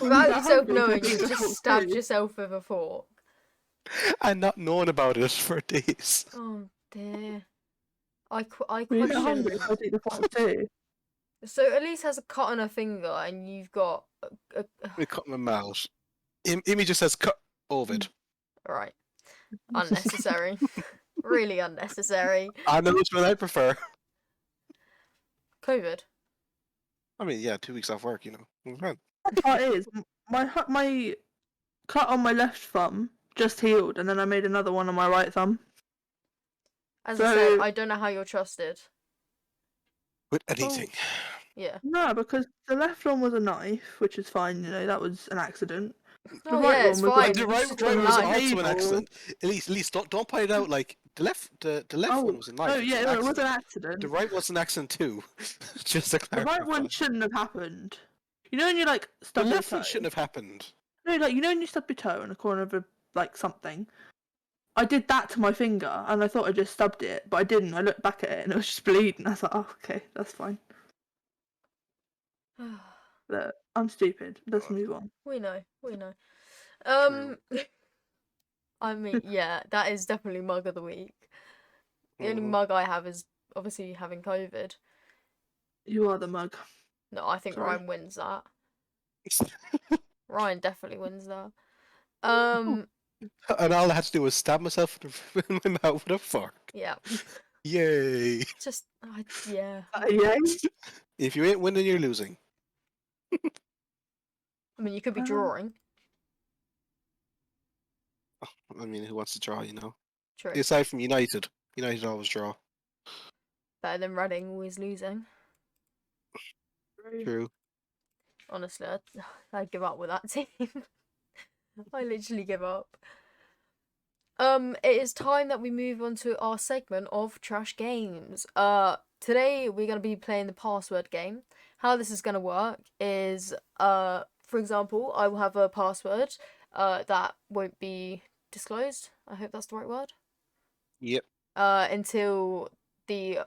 Without that yourself hungry, knowing, just eat you've the just fork stabbed too. yourself with a fork. And not knowing about it for days. Oh dear. I When you get hungry, question. just eat the fork too. So Elise has a cut on her finger, and you've got I cut my mouth. Immy just says cut Ovid. right. Unnecessary. Really unnecessary. I know which one I prefer. COVID. I mean, yeah, 2 weeks off work, Okay. Part is, my cut on my left thumb just healed, and then I made another one on my right thumb. As I said, So I don't know how you're trusted. With anything. Yeah. no, because the left one was a knife, which is fine. That was an accident. The Oh right yeah, it's one was fine. like The You right just got a one was a knife. also an table. accident. Elise, don't point it out like the left one was a knife. Oh It was yeah, an no, it was an accident. accident. The right was an accident too. Just to The right clarify. one shouldn't have happened. You know when you like The stub your left toe? one shouldn't have happened. No, like when you stub your toe in the corner of something. I did that to my finger, and I thought I just stubbed it, but I didn't. I looked back at it, and it was just bleeding. I was like, oh, okay, that's fine. But I'm stupid. Let's move on. We know. True. I mean, yeah, that is definitely mug of the week. The only Mhm. mug I have is obviously having COVID. You are the mug. No, I think Sorry. Ryan wins that. Ryan definitely wins that. Um, And all I had to do was stab myself in my mouth with a fork. yeah. Yay! Just, yeah. Yeah. If you ain't winning, you're losing. I mean, you could be drawing. I mean, who wants to draw, True. Aside from United. United always draw. Better than Reading always losing. True. Honestly, I'd give up with that team. I literally give up. It is time that we move on to our segment of trash games. Today we're gonna be playing the password game. How this is gonna work is, for example, I will have a password, that won't be disclosed. I hope that's the right word. Yep. Until the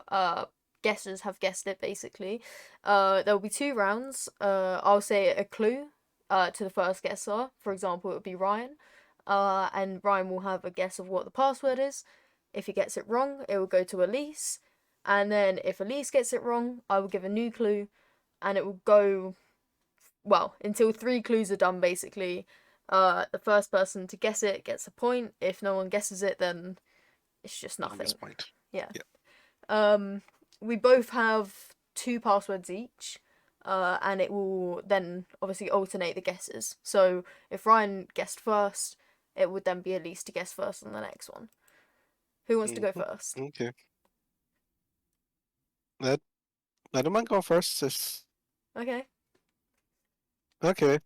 guessers have guessed it. Basically, there will be 2 rounds. I'll say a clue, to the first guesser. For example, it would be Ryan. And Ryan will have a guess of what the password is. If he gets it wrong, it will go to Elise. And then if Elise gets it wrong, I will give a new clue. And it will go, well, until 3 clues are done, basically. The first person to guess it gets a point. If no one guesses it, then it's just On this nothing. point. Yeah. Yep. We both have 2 passwords each. And it will then obviously alternate the guesses. So if Ryan guessed first, it would then be Elise to guess first on the next one. Who wants to go first? Okay. Let him go first. Okay. Okay.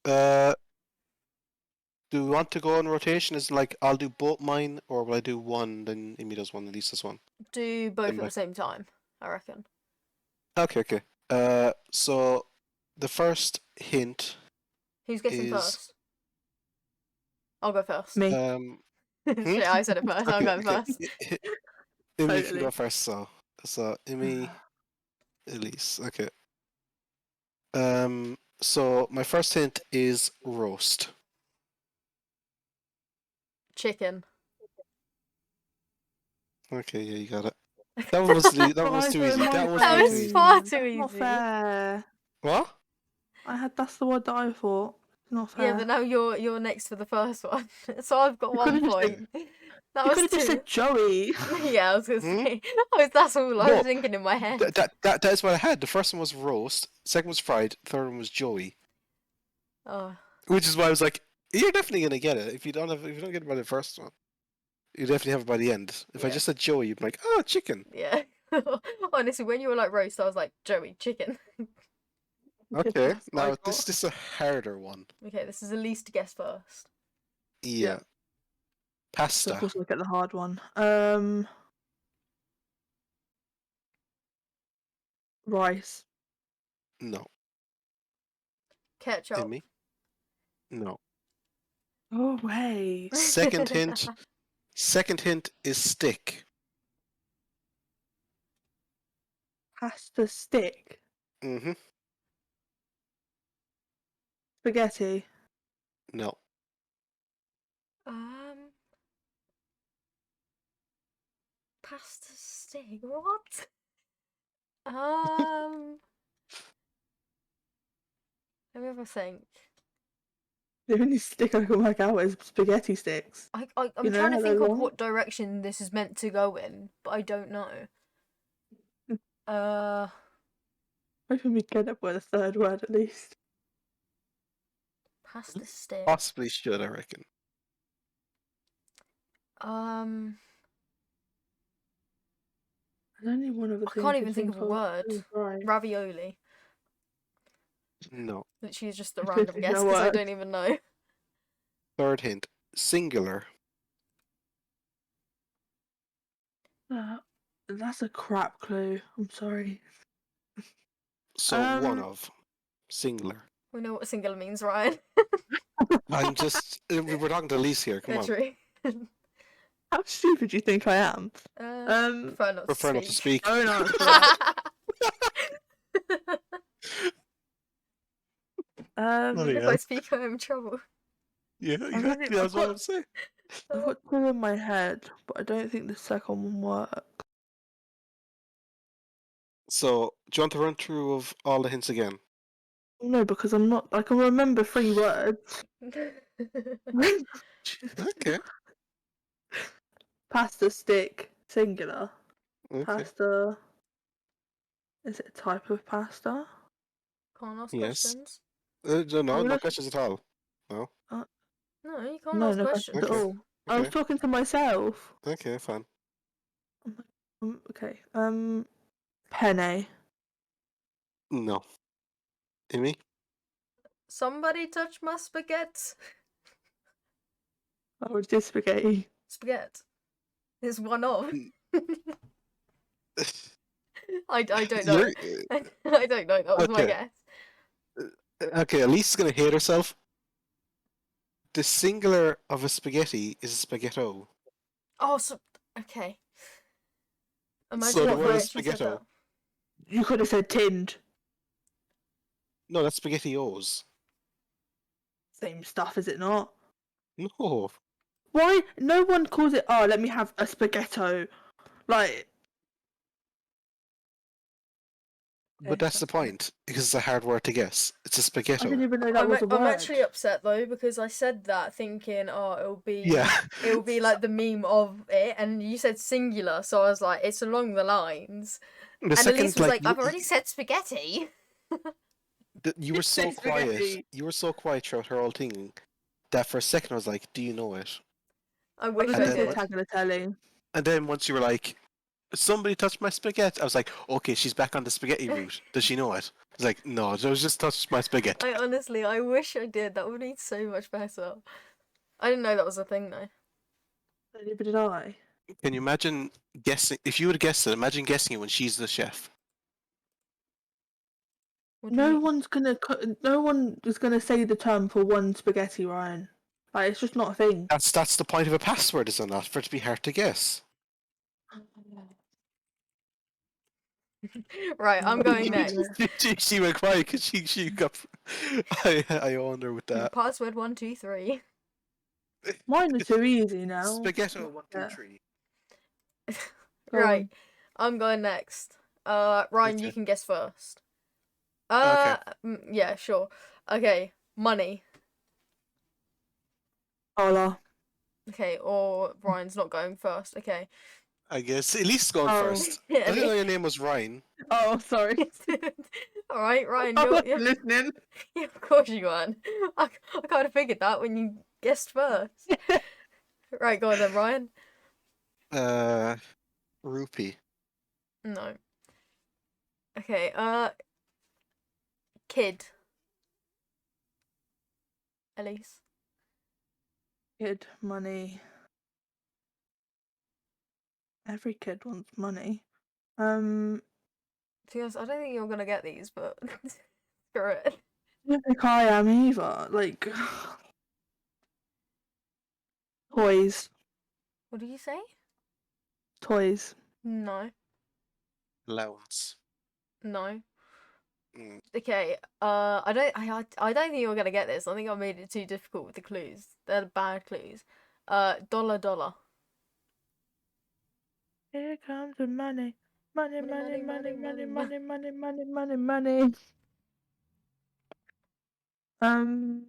Uh, do we want to go in rotation? Is it like I'll do both mine, or will I do one, then Amy does one, Elise does one? Do both Then at the same time, I reckon. Okay. So the first hint Who's guessing is first? I'll go first. Me. Hmm? Shit, I said it first. I'm Okay, going okay. first. Immy can Totally. go first, so Immy, Elise. Okay. So my first hint is roast. Chicken. Okay, yeah, you got it. That one was too easy. That was That way too was easy. far too That's not easy. fair. What? That's the word that I thought. It's not fair. Yeah, but now you're next for the first one, so I've got You 1 could've just point. That you was could have just two. said Joey. Yeah, I was gonna Hmm? say. That's all I No, was thinking in my head. that is what I had. The first one was roast, second was fried, third one was Joey. Oh, Which is why I was like, you're definitely gonna get it. If you don't get it by the first one, you definitely have it by the end. If I Yeah. just said Joey, you'd be like, oh, chicken. yeah. Honestly, when you were like roast, I was like Joey chicken. Okay, That's what I now got. this is a harder one. Okay, this is Elise to guess first. Yeah. So Pasta. of course we'll get the hard one. Rice. No. Ketchup. Immy? No. Oh wait. Second hint. Second hint is stick. Pasta stick. Mm-hmm. Spaghetti. No. Pasta stick. What? Let me have a think. The only stick I can work out is spaghetti sticks. I'm You know trying to how think they're of long? what direction this is meant to go in, but I don't know. Hoping we get up with a third word at least. Pasta stick. Possibly should, I reckon. There's only one other I thing can't I even could think of a of. word. Right. Ravioli. No. Literally just a It's random literally guess no because I word. don't even know. Third hint. Singular. That's a crap clue. I'm sorry. So one of. Singular. We know what singular means, Ryan. I'm just. We're talking to Elise here. Come on. Literally. How stupid do you think I am? Prefer not to Prefer not to speak. speak. Don't answer that. Bloody If I hell. speak, I'm in trouble. Yeah, exactly. That's what I would say. I've got two in my head, but I don't think the second one works. So, do you want to run through of all the hints again? No, because I'm not. I can remember 3 words. Okay. Pasta stick, singular. Okay. Pasta. Is it a type of pasta? Can't ask Yes. questions. No questions at all. No. No, you can't No, ask no questions questions. at Okay. all. I was Okay. talking to myself. Okay, fine. Okay. Penne. No. Immy? Somebody touch my spaghetti. Oh, it's just spaghetti. Spaghetti. It's one of. Mm. I don't know. You're, I don't know. That was my okay. guess. Okay, Elise's gonna hate herself. The singular of a spaghetti is a spaghetto. Oh, so okay. Imagine So the if word I is actually said that. spaghetto. You could have said tinned. No, that's spaghettios. Same stuff, is it not? No. Why? No one calls it, oh, let me have a spaghetto. Like. But that's the point, because it's a hard word to guess. It's a I didn't spaghetto. even know that was a word. I'm actually upset though because I said that thinking, oh, Yeah. it'll be like the meme of it, and you said singular, so I was like, it's along the lines. The And second, Elise was like, like, I've already said spaghetti. you were so Say spaghetti. quiet. You were so quiet throughout her whole thing that for a second I was like, "Do you know it?" I I wish was I going to then say did. tagliatelle. And then once you were like, "Somebody touched my spaghetti," I was like, "Okay, she's back on the spaghetti route. Does she know it?" I was like, "No, it was just touched my spaghetti." I wish I did. That would be so much better. I didn't know that was a thing though. Neither did I. Can you imagine guessing? If you would have guessed it, imagine guessing it when she's the chef. What do you No mean? one is gonna say the term for one spaghetti, Ryan. Like, it's just not a thing. That's the point of a password, is it not? For it to be hard to guess. Right, I'm going next. She went quiet because she got. I owned her with that. Password 123. Mine are too easy now. Spaghetti 1, 2, Yeah. 3. Go Right, on. I'm going next. Ryan, you Okay. can guess first. Okay. Yeah, sure. Okay, money. Hola. Okay, or Ryan's not going first. Okay. I guess Elise is going Oh. first. I didn't know your name was Ryan. Oh, sorry. All right, Ryan, I you're wasn't yeah, listening. yeah, of course you weren't. I kind of figured that when you guessed first. Right, go on then, Ryan. Rupee. No. Okay, kid. Elise. Kid money. Every kid wants money. To be honest, I don't think you're gonna get these, but screw it. I don't think I am either. Like toys. What did you say? Toys. No, Allowance. no. Mm. Okay, I don't think you're gonna get this. I think I made it too difficult with the clues. They're bad clues. Dollar, dollar. Here comes the money. Money, Money, money, money, money, money, money, money, money, money, money, money. Um,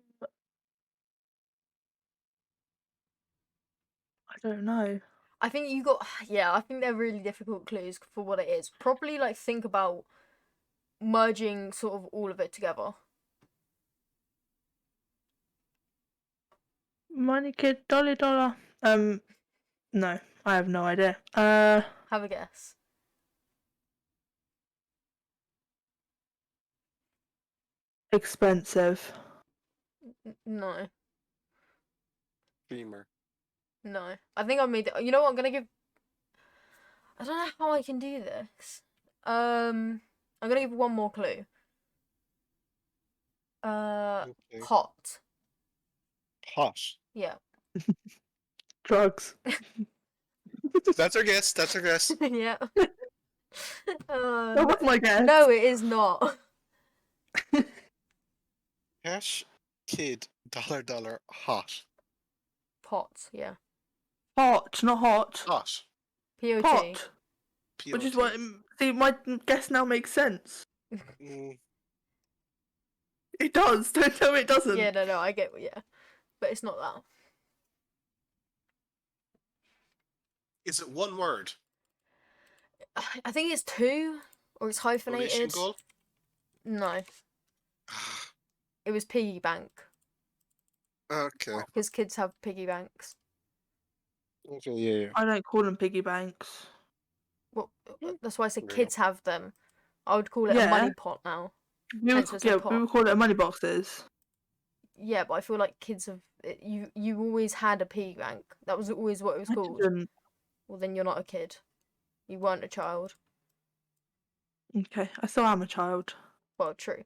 I don't know. I think you got, yeah, I think they're really difficult clues for what it is. Probably like think about merging sort of all of it together. Money kid, dollar. No, I have no idea. Have a guess. Expensive. No, Dreamer. no. I think I made it. You know what? I'm gonna give. I don't know how I can do this. I'm gonna give one more clue. Okay. Hot. Hot. Yeah. Drugs. That's our guess. That's our guess. Yeah. That was my guess. No, it is not. Cash. Kid. Dollar. Hot. Pot. Yeah. Hot, not hot. Hot. Pot. Pot. Which is what. P-O-T. See, my guess now makes sense. Mm. It does. Don't tell me it doesn't. Yeah. No. I get. Yeah. But it's not that. Is it one word? I think it's two, or it's Donation hyphenated. goal? No, it was piggy bank Okay. because kids have piggy banks. Okay, yeah. I don't call them piggy banks. Well, that's why I said Fair kids have them. I would call it a Yeah. money pot now. We Hence would, it's a yeah, we pot. would call it money boxes. Yeah, but I feel like kids have. You always had a piggy bank. That was always what it was I called. didn't. Well, then you're not a kid. You weren't a child. Okay, I still am a child. Well, true.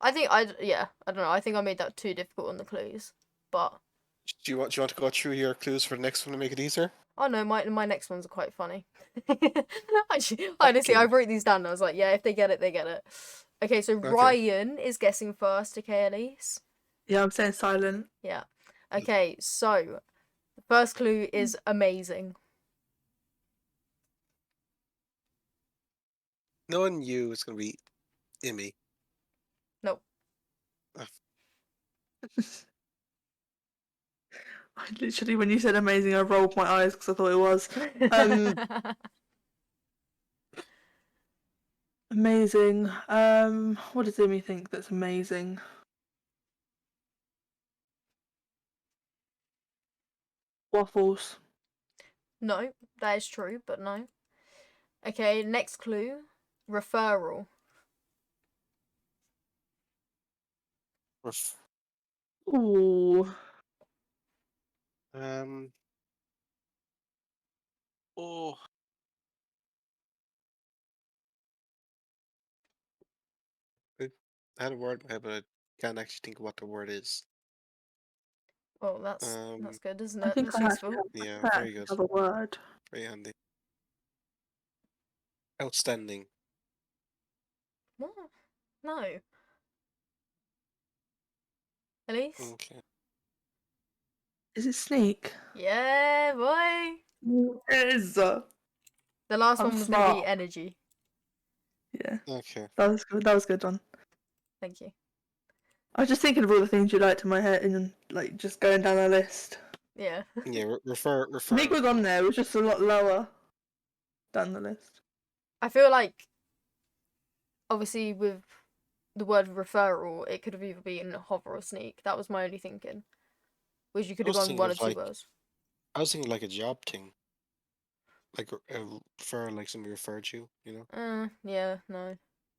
I don't know. I think I made that too difficult on the clues. But Do you want to go through your clues for the next one to make it easier? oh no, my next ones are quite funny. Actually, honestly, I wrote these down and I was like, yeah, if they get it, they get it. Okay, so Okay. Ryan is guessing first, okay, Elise? Yeah, I'm saying silent. Yeah. Okay, so the first clue is amazing. Knowing you, it's going to be Immy. Nope. I literally, when you said amazing, I rolled my eyes because I thought it was. Amazing. What does Immy think that's amazing? Waffles. No, that is true, but no. Okay, next clue. Referral. Ooh. Oh. I had a word in my head, but I can't actually think of what the word is. Well, that's good, isn't I it? think That's I useful. Yeah, actually very good. have a word. Very handy. Outstanding. No. Elise? Okay. Is it sneak? Yeah, boy. It is. The last I'm one was going to be smart. energy. Yeah, Okay. that was good. That was a good one. Thank you. I was just thinking of all the things you liked in my head and like just going down the list. Yeah. Yeah. Refer. Sneak was on there. It was just a lot lower down the list. I feel like, obviously, with the word referral, it could have either been hover or sneak. That was my only thinking. Which you could I have was gone thinking one or of two like words. I was thinking like a job thing, like refer, like somebody referred you. You know. Yeah, no.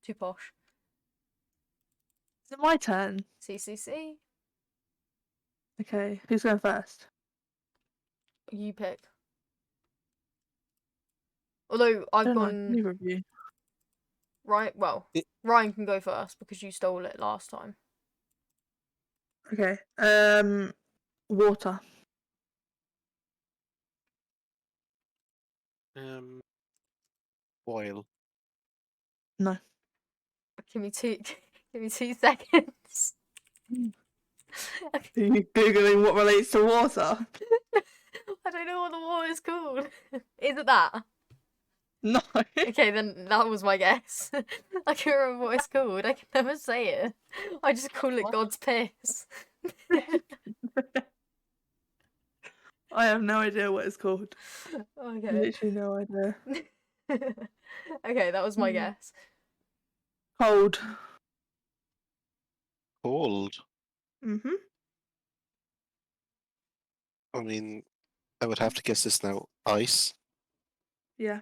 Too posh. Is it my turn? CCC. Okay, who's going first? You pick. Although I've Don't know. gone Neither of you. right. Well, It, Ryan can go first because you stole it last time. Okay. Water. boil. No. Give me two. Give me 2 seconds. Are you googling what relates to water? I don't know what the water is called. Is it that? No. Okay, then that was my guess. I can't remember what it's called. I can never say it. I just call it What? God's piss. I have no idea what it's called. Okay. Literally no idea. Okay, that was my guess. Cold. Cold. Mhm. I mean, I would have to guess this now. Ice. Yeah.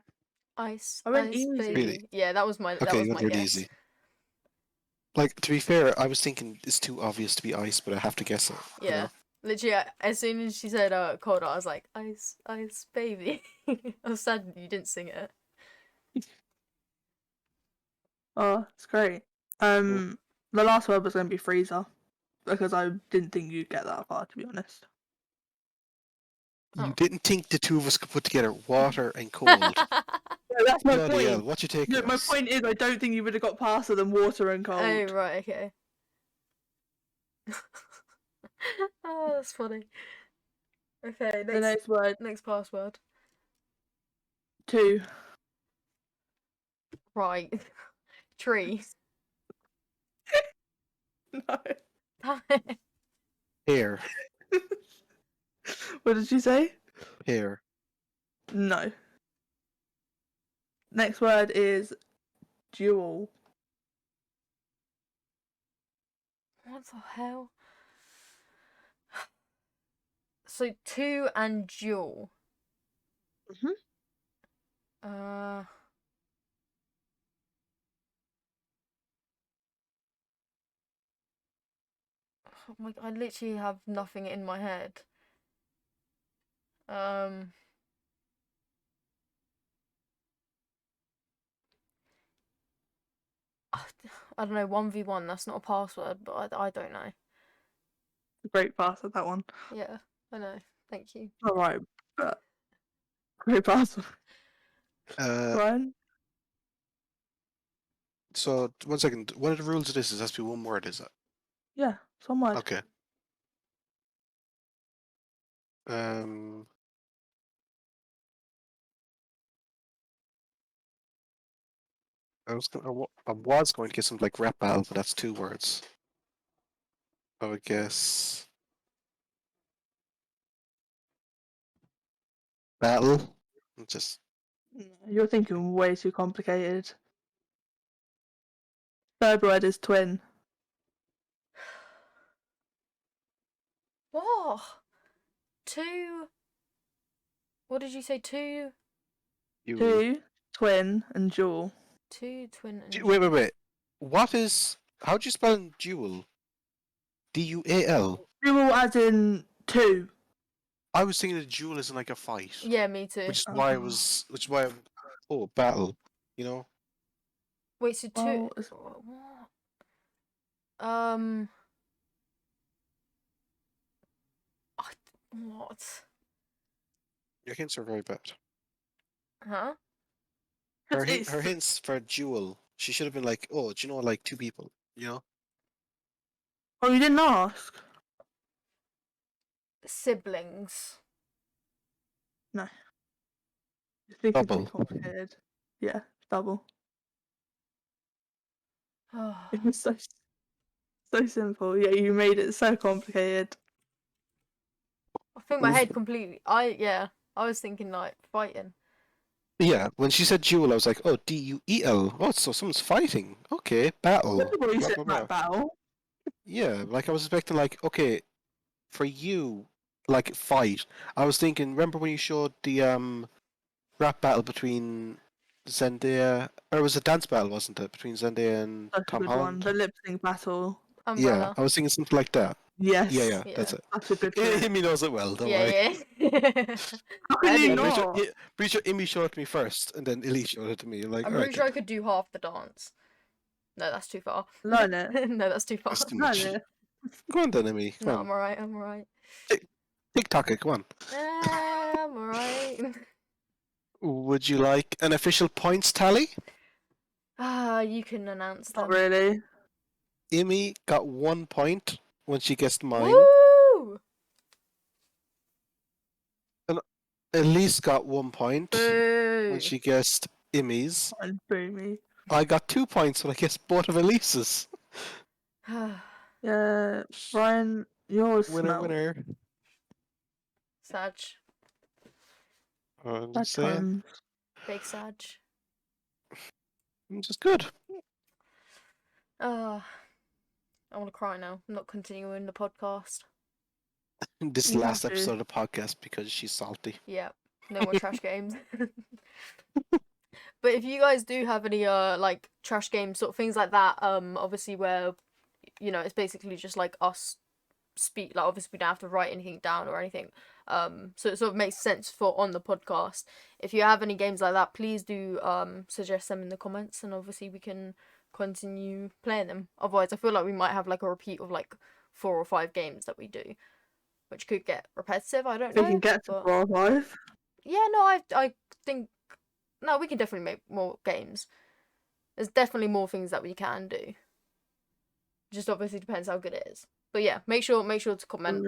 Ice, I went ice, easy. Really? baby. Yeah, that was Okay, you went my really guess. easy. Like, to be fair, I was thinking it's too obvious to be ice, but I have to guess it. You Yeah. know? Literally, as soon as she said cold, I was like, ice, ice, baby. I was sad you didn't sing it. Oh, it's great. Mm. The last word was going to be freezer because I didn't think you'd get that far, to be honest. You Oh. didn't think the two of us could put together water and cold. No, that's my Bloody hell, point. what you taking No, my us? point is, I don't think you would have got past than water and cold. Oh, right, okay. Oh, that's funny. Okay, The next word, next password. 2. Right. Tree. No. Hair. What did you say? Hair. No. Next word is dual. What the hell? So two and dual. Mhm. Uh. Oh my, I literally have nothing in my head. Um. I don't know. 1v1. That's not a password, but I don't know. Great pass at that one. Yeah, I know. Thank you. All right, but great pass. Uh, Ryan? so, 1 second. What are the rules of this? It has to be one word, is it? Yeah, it's one word. Okay. Um. I was going to get something like rap battle, but that's 2 words. I would guess battle. Just You're thinking way too complicated. Third word is twin. What? Two. What did you say? Two. you. 2, twin, and dual. Two twin and Wait, wait, dual. wait. What is? How do you spell dual? Dual. Dual as in 2. I was thinking that duel is in like a fight, Yeah, me too. which is why I Oh. was, which is why I'm, oh, battle, you know? Wait, so two. Well, it's... What? Um. What? Your hints are very bad. Huh? Her It's hints for duel She should have been like, oh, do you know, like 2 people, you know? Oh, you didn't ask? Siblings. No. You think it's too Double. complicated. Yeah, double. I It was so simple. Yeah, you made it so complicated. think my head completely. I was thinking like fighting. Yeah, when she said duel, I was like, oh, D-U-E-L. Oh, so someone's fighting. Okay, battle. What you Blah, said blah, blah. rap battle? Yeah, like I was expecting, like, okay, for you, like, fight. I was thinking, remember when you showed the rap battle between Zendaya, or it was a dance battle, wasn't it, between Zendaya and Such a Tom good one. Holland? The lip sync battle. Yeah, Umbrella. I was thinking something like that. Yeah, Yes. yeah, that's Yeah. it. Such a good clip. Immy knows it well, don't Yeah, worry. yeah. How I can you do. not? Pretty sure Immy showed it to me first, and then Elise showed it to me. Like, I'm alright pretty then, sure I could do half the dance. No, that's too far. Learn it. No, that's too far. that's too Learn much. it. Go on then, Immy, come No, on. I'm alright. I'm alright. TikTok it, come on. I'm alright. Would you like an official points tally? You can announce Not them. really. Immy got 1 point when she guessed mine. Woo! Elise got 1 point when Boo! she guessed Immy's. And boo me. I got 2 points when I guessed both of Elise's. Yeah, Brian, yours Winner, smell. winner. Sag. I'm Bad just saying. times. Big Sag. I'm just good. I want to cry now. I'm not continuing the podcast. This You last have to. episode of the podcast because she's salty. Yeah. No more trash games. But if you guys do have any like trash games, sort of things like that, obviously where it's basically just like us speak, like obviously we don't have to write anything down or anything. So it sort of makes sense for on the podcast. If you have any games like that, please do suggest them in the comments, and obviously we can continue playing them. Otherwise, I feel like we might have like a repeat of like 4 or 5 games that we do, which could get repetitive. I don't We know. can get to But 4 or 5. yeah, no, I think no, we can definitely make more games. There's definitely more things that we can do. Just obviously depends how good it is. But yeah, make sure to comment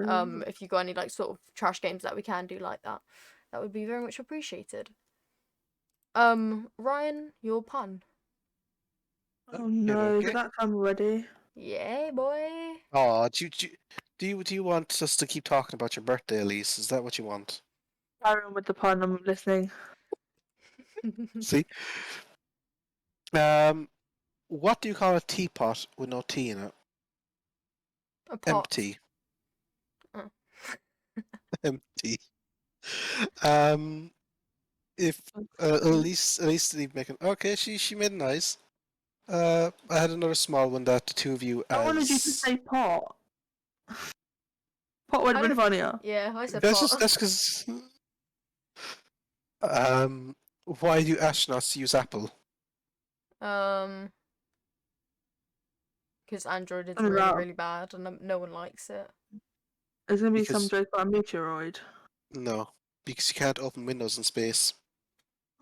if you got any like sort of trash games that we can do like that. That would be very much appreciated. Ryan, your pun. Oh no, is Okay. it that time already? Yeah, boy. Oh, do you want us to keep talking about your birthday, Elise? Is that what you want? Carry on with the pun, I'm listening. See? What do you call a teapot with no tea in it? A pot. Empty. Oh. Empty. If Elise didn't make an okay, she made it nice. I had another small one that the two of you I wanted you to as say pot. Pot would have been funnier. Yeah, I said that's pot. that's because why do astronauts use Apple? Because Android is Something really, about really bad and no one likes it. there's gonna be some Because joke about a meteoroid. no, because you can't open windows in space.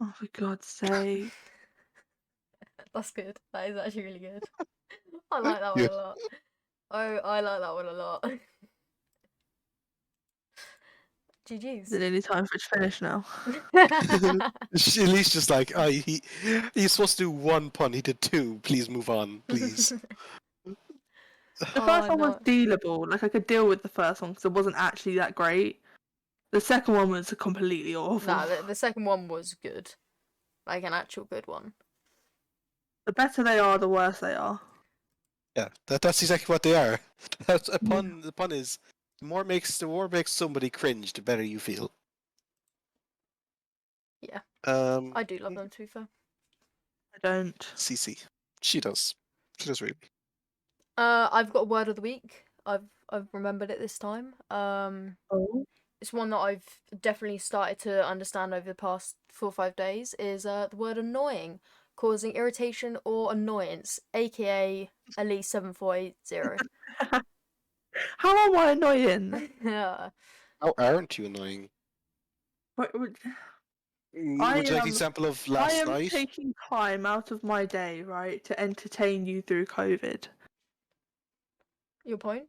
Oh, for God's sake. That's good. That is actually really good. I like that one Yeah. a lot. Oh, I like that one a lot. Is GG's. it nearly time for it to finish now? Elise just like, he's supposed to do 1 pun, he did 2. Please move on, please. The first one was dealable. Like, I could deal with the first one because it wasn't actually that great. The second one was completely awful. Nah, the second one was good. Like an actual good one. The better they are, the worse they are. Yeah, that's exactly what they are. That's a pun. The pun is the more makes somebody cringe, the better you feel. Yeah. Um, I do love them too, fair. I don't. CC, she does. She does really. I've got a word of the week. I've remembered it this time. Oh. It's one that I've definitely started to understand over the past 4 or 5 days. Is the word annoying, causing irritation or annoyance, aka Elise 7480. How am I annoying? Yeah. How aren't you annoying? What, Would you like an example of I last am night? taking time out of my day, right, to entertain you through COVID. Your point?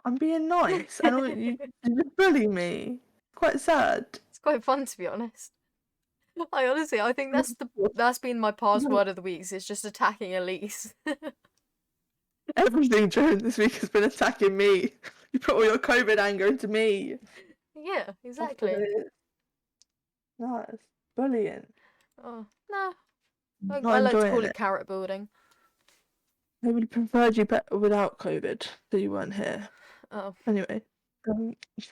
I'm being nice, and you just bully me. Quite sad. It's quite fun, to be honest. I think that's been my past word of the weeks. It's just attacking Elise. Everything during this week has been attacking me. You put all your COVID anger into me. Yeah, That's what exactly. it is. No, it's bullying. Oh no, I Not like to enjoying call it. it carrot building. I would have preferred you better without COVID, so you weren't here. Oh, Anyway,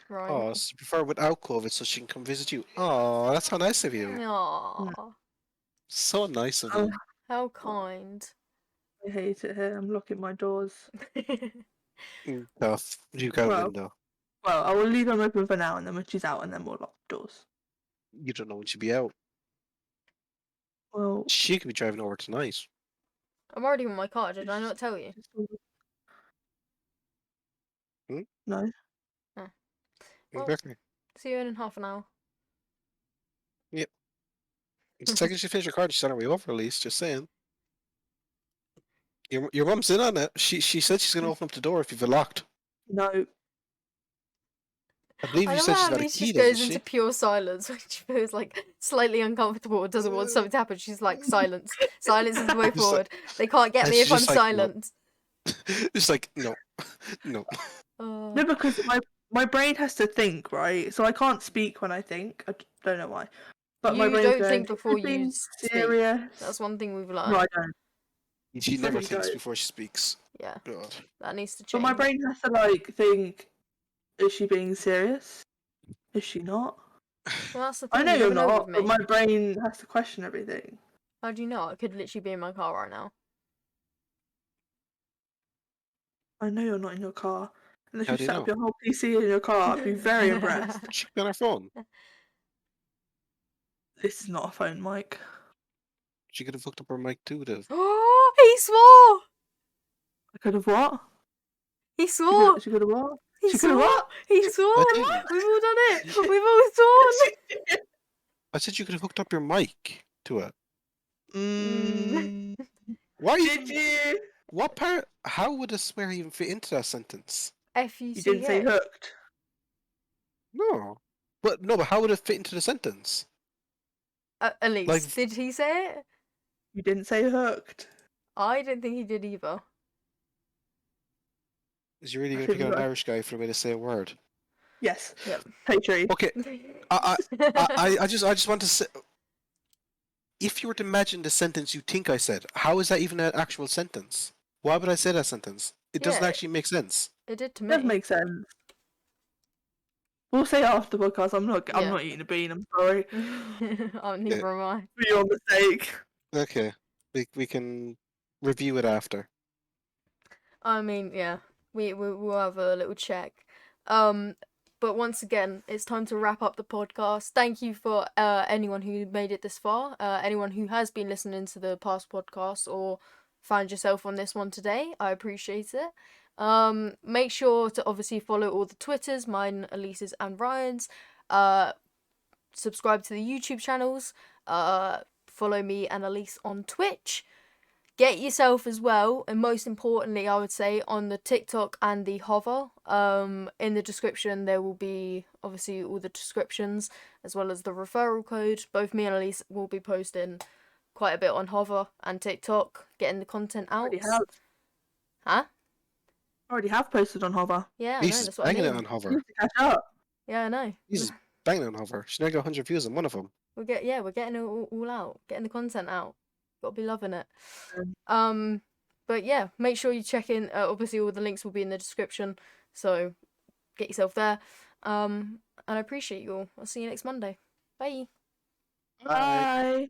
right. Oh, so you prefer without COVID so she can come visit you. Oh, that's how nice of you. Aww, So nice of oh, you. how kind. I hate it here. I'm locking my doors. Tough. You got a Well, window. well, I will leave them open for now, and then when she's out, and then we'll lock the doors. You don't know when she'll be out. Well, She could be driving over tonight. I'm already in my car. Did I not tell you? No. Oh. Well, Exactly. see you in half an hour. Yep. The second she finished her card, she's on her way over, at least. Just saying. Your mum's in on it. She said she's gonna open up the door if you've it locked. No. I believe I you love said she's how got a Elise key, just doesn't goes into she? pure silence when she feels like slightly uncomfortable or doesn't want something to happen. She's like, silence. Silence is the way Just like- forward. They can't get and me if she's I'm just like, no. silent. Just like, no. No. No, because my brain has to think, right? So I can't speak when I think. I don't know why. But my You brain's don't going, think before "You're being you speak. serious." That's one thing we've No, learned. I don't. She never Really thinks don't. before she speaks. Yeah, God. that needs to But change. my brain has to like think, is she being serious? Is she not? Well, that's the I thing. know You you're never know not, with but me. my brain has to question everything. How do you know? I could literally be in my car right now. I know you're not in your car. Unless How you do you set know? up your whole PC in your car, I'd be very impressed. She could be on her phone. This is not a phone mic. She could have hooked up her mic too. Oh, he swore! I could have what? He swore! She could have what? He She could have swore! what? He swore! I didn't. We've all done it! We've all sworn! I said you could have hooked up your mic to it. Mm. Why? Did you? What part? How would a swear even fit into that sentence? You didn't say F-U-C-K. hooked. No. But no. But how would it fit into the sentence? Elise, Like- did he say it? You didn't say hooked. I don't think he did either. Is you really I going to pick think on an so. Irish guy for the way to say a word? Yes. Yep. Patreon. Okay. I just want to say, if you were to imagine the sentence you think I said, how is that even an actual sentence? Why would I say that sentence? It doesn't Yeah. actually make sense. It did to me. Does make sense. We'll say after because I'm not eating a bean. I'm sorry Oh, neither am I. for your mistake. Okay, we can review it after. I mean, yeah, we'll have a little check. But once again, it's time to wrap up the podcast. Thank you for anyone who made it this far. Anyone who has been listening to the past podcasts or found yourself on this one today, I appreciate it. Make sure to obviously follow all the Twitters, mine, Elise's, and Ryan's. Subscribe to the YouTube channels. Follow me and Elise on Twitch. Get yourself as well, and most importantly, I would say, on the TikTok and the Hover. In the description, there will be obviously all the descriptions as well as the referral code. Both me and Elise will be posting quite a bit on Hover and TikTok, getting the content out. Already have. Huh? Already have posted on Hover. Yeah, I know. Lisa's That's what I banging mean. it on Hover. You need to catch up. Yeah, I know. Lisa's banging it on Hover. She's now got 100 views on one of them. We're getting it all out, getting the content out. Gotta be loving it. But yeah, make sure you check in. Obviously, all the links will be in the description, so get yourself there. And I appreciate you all. I'll see you next Monday. Bye. Bye.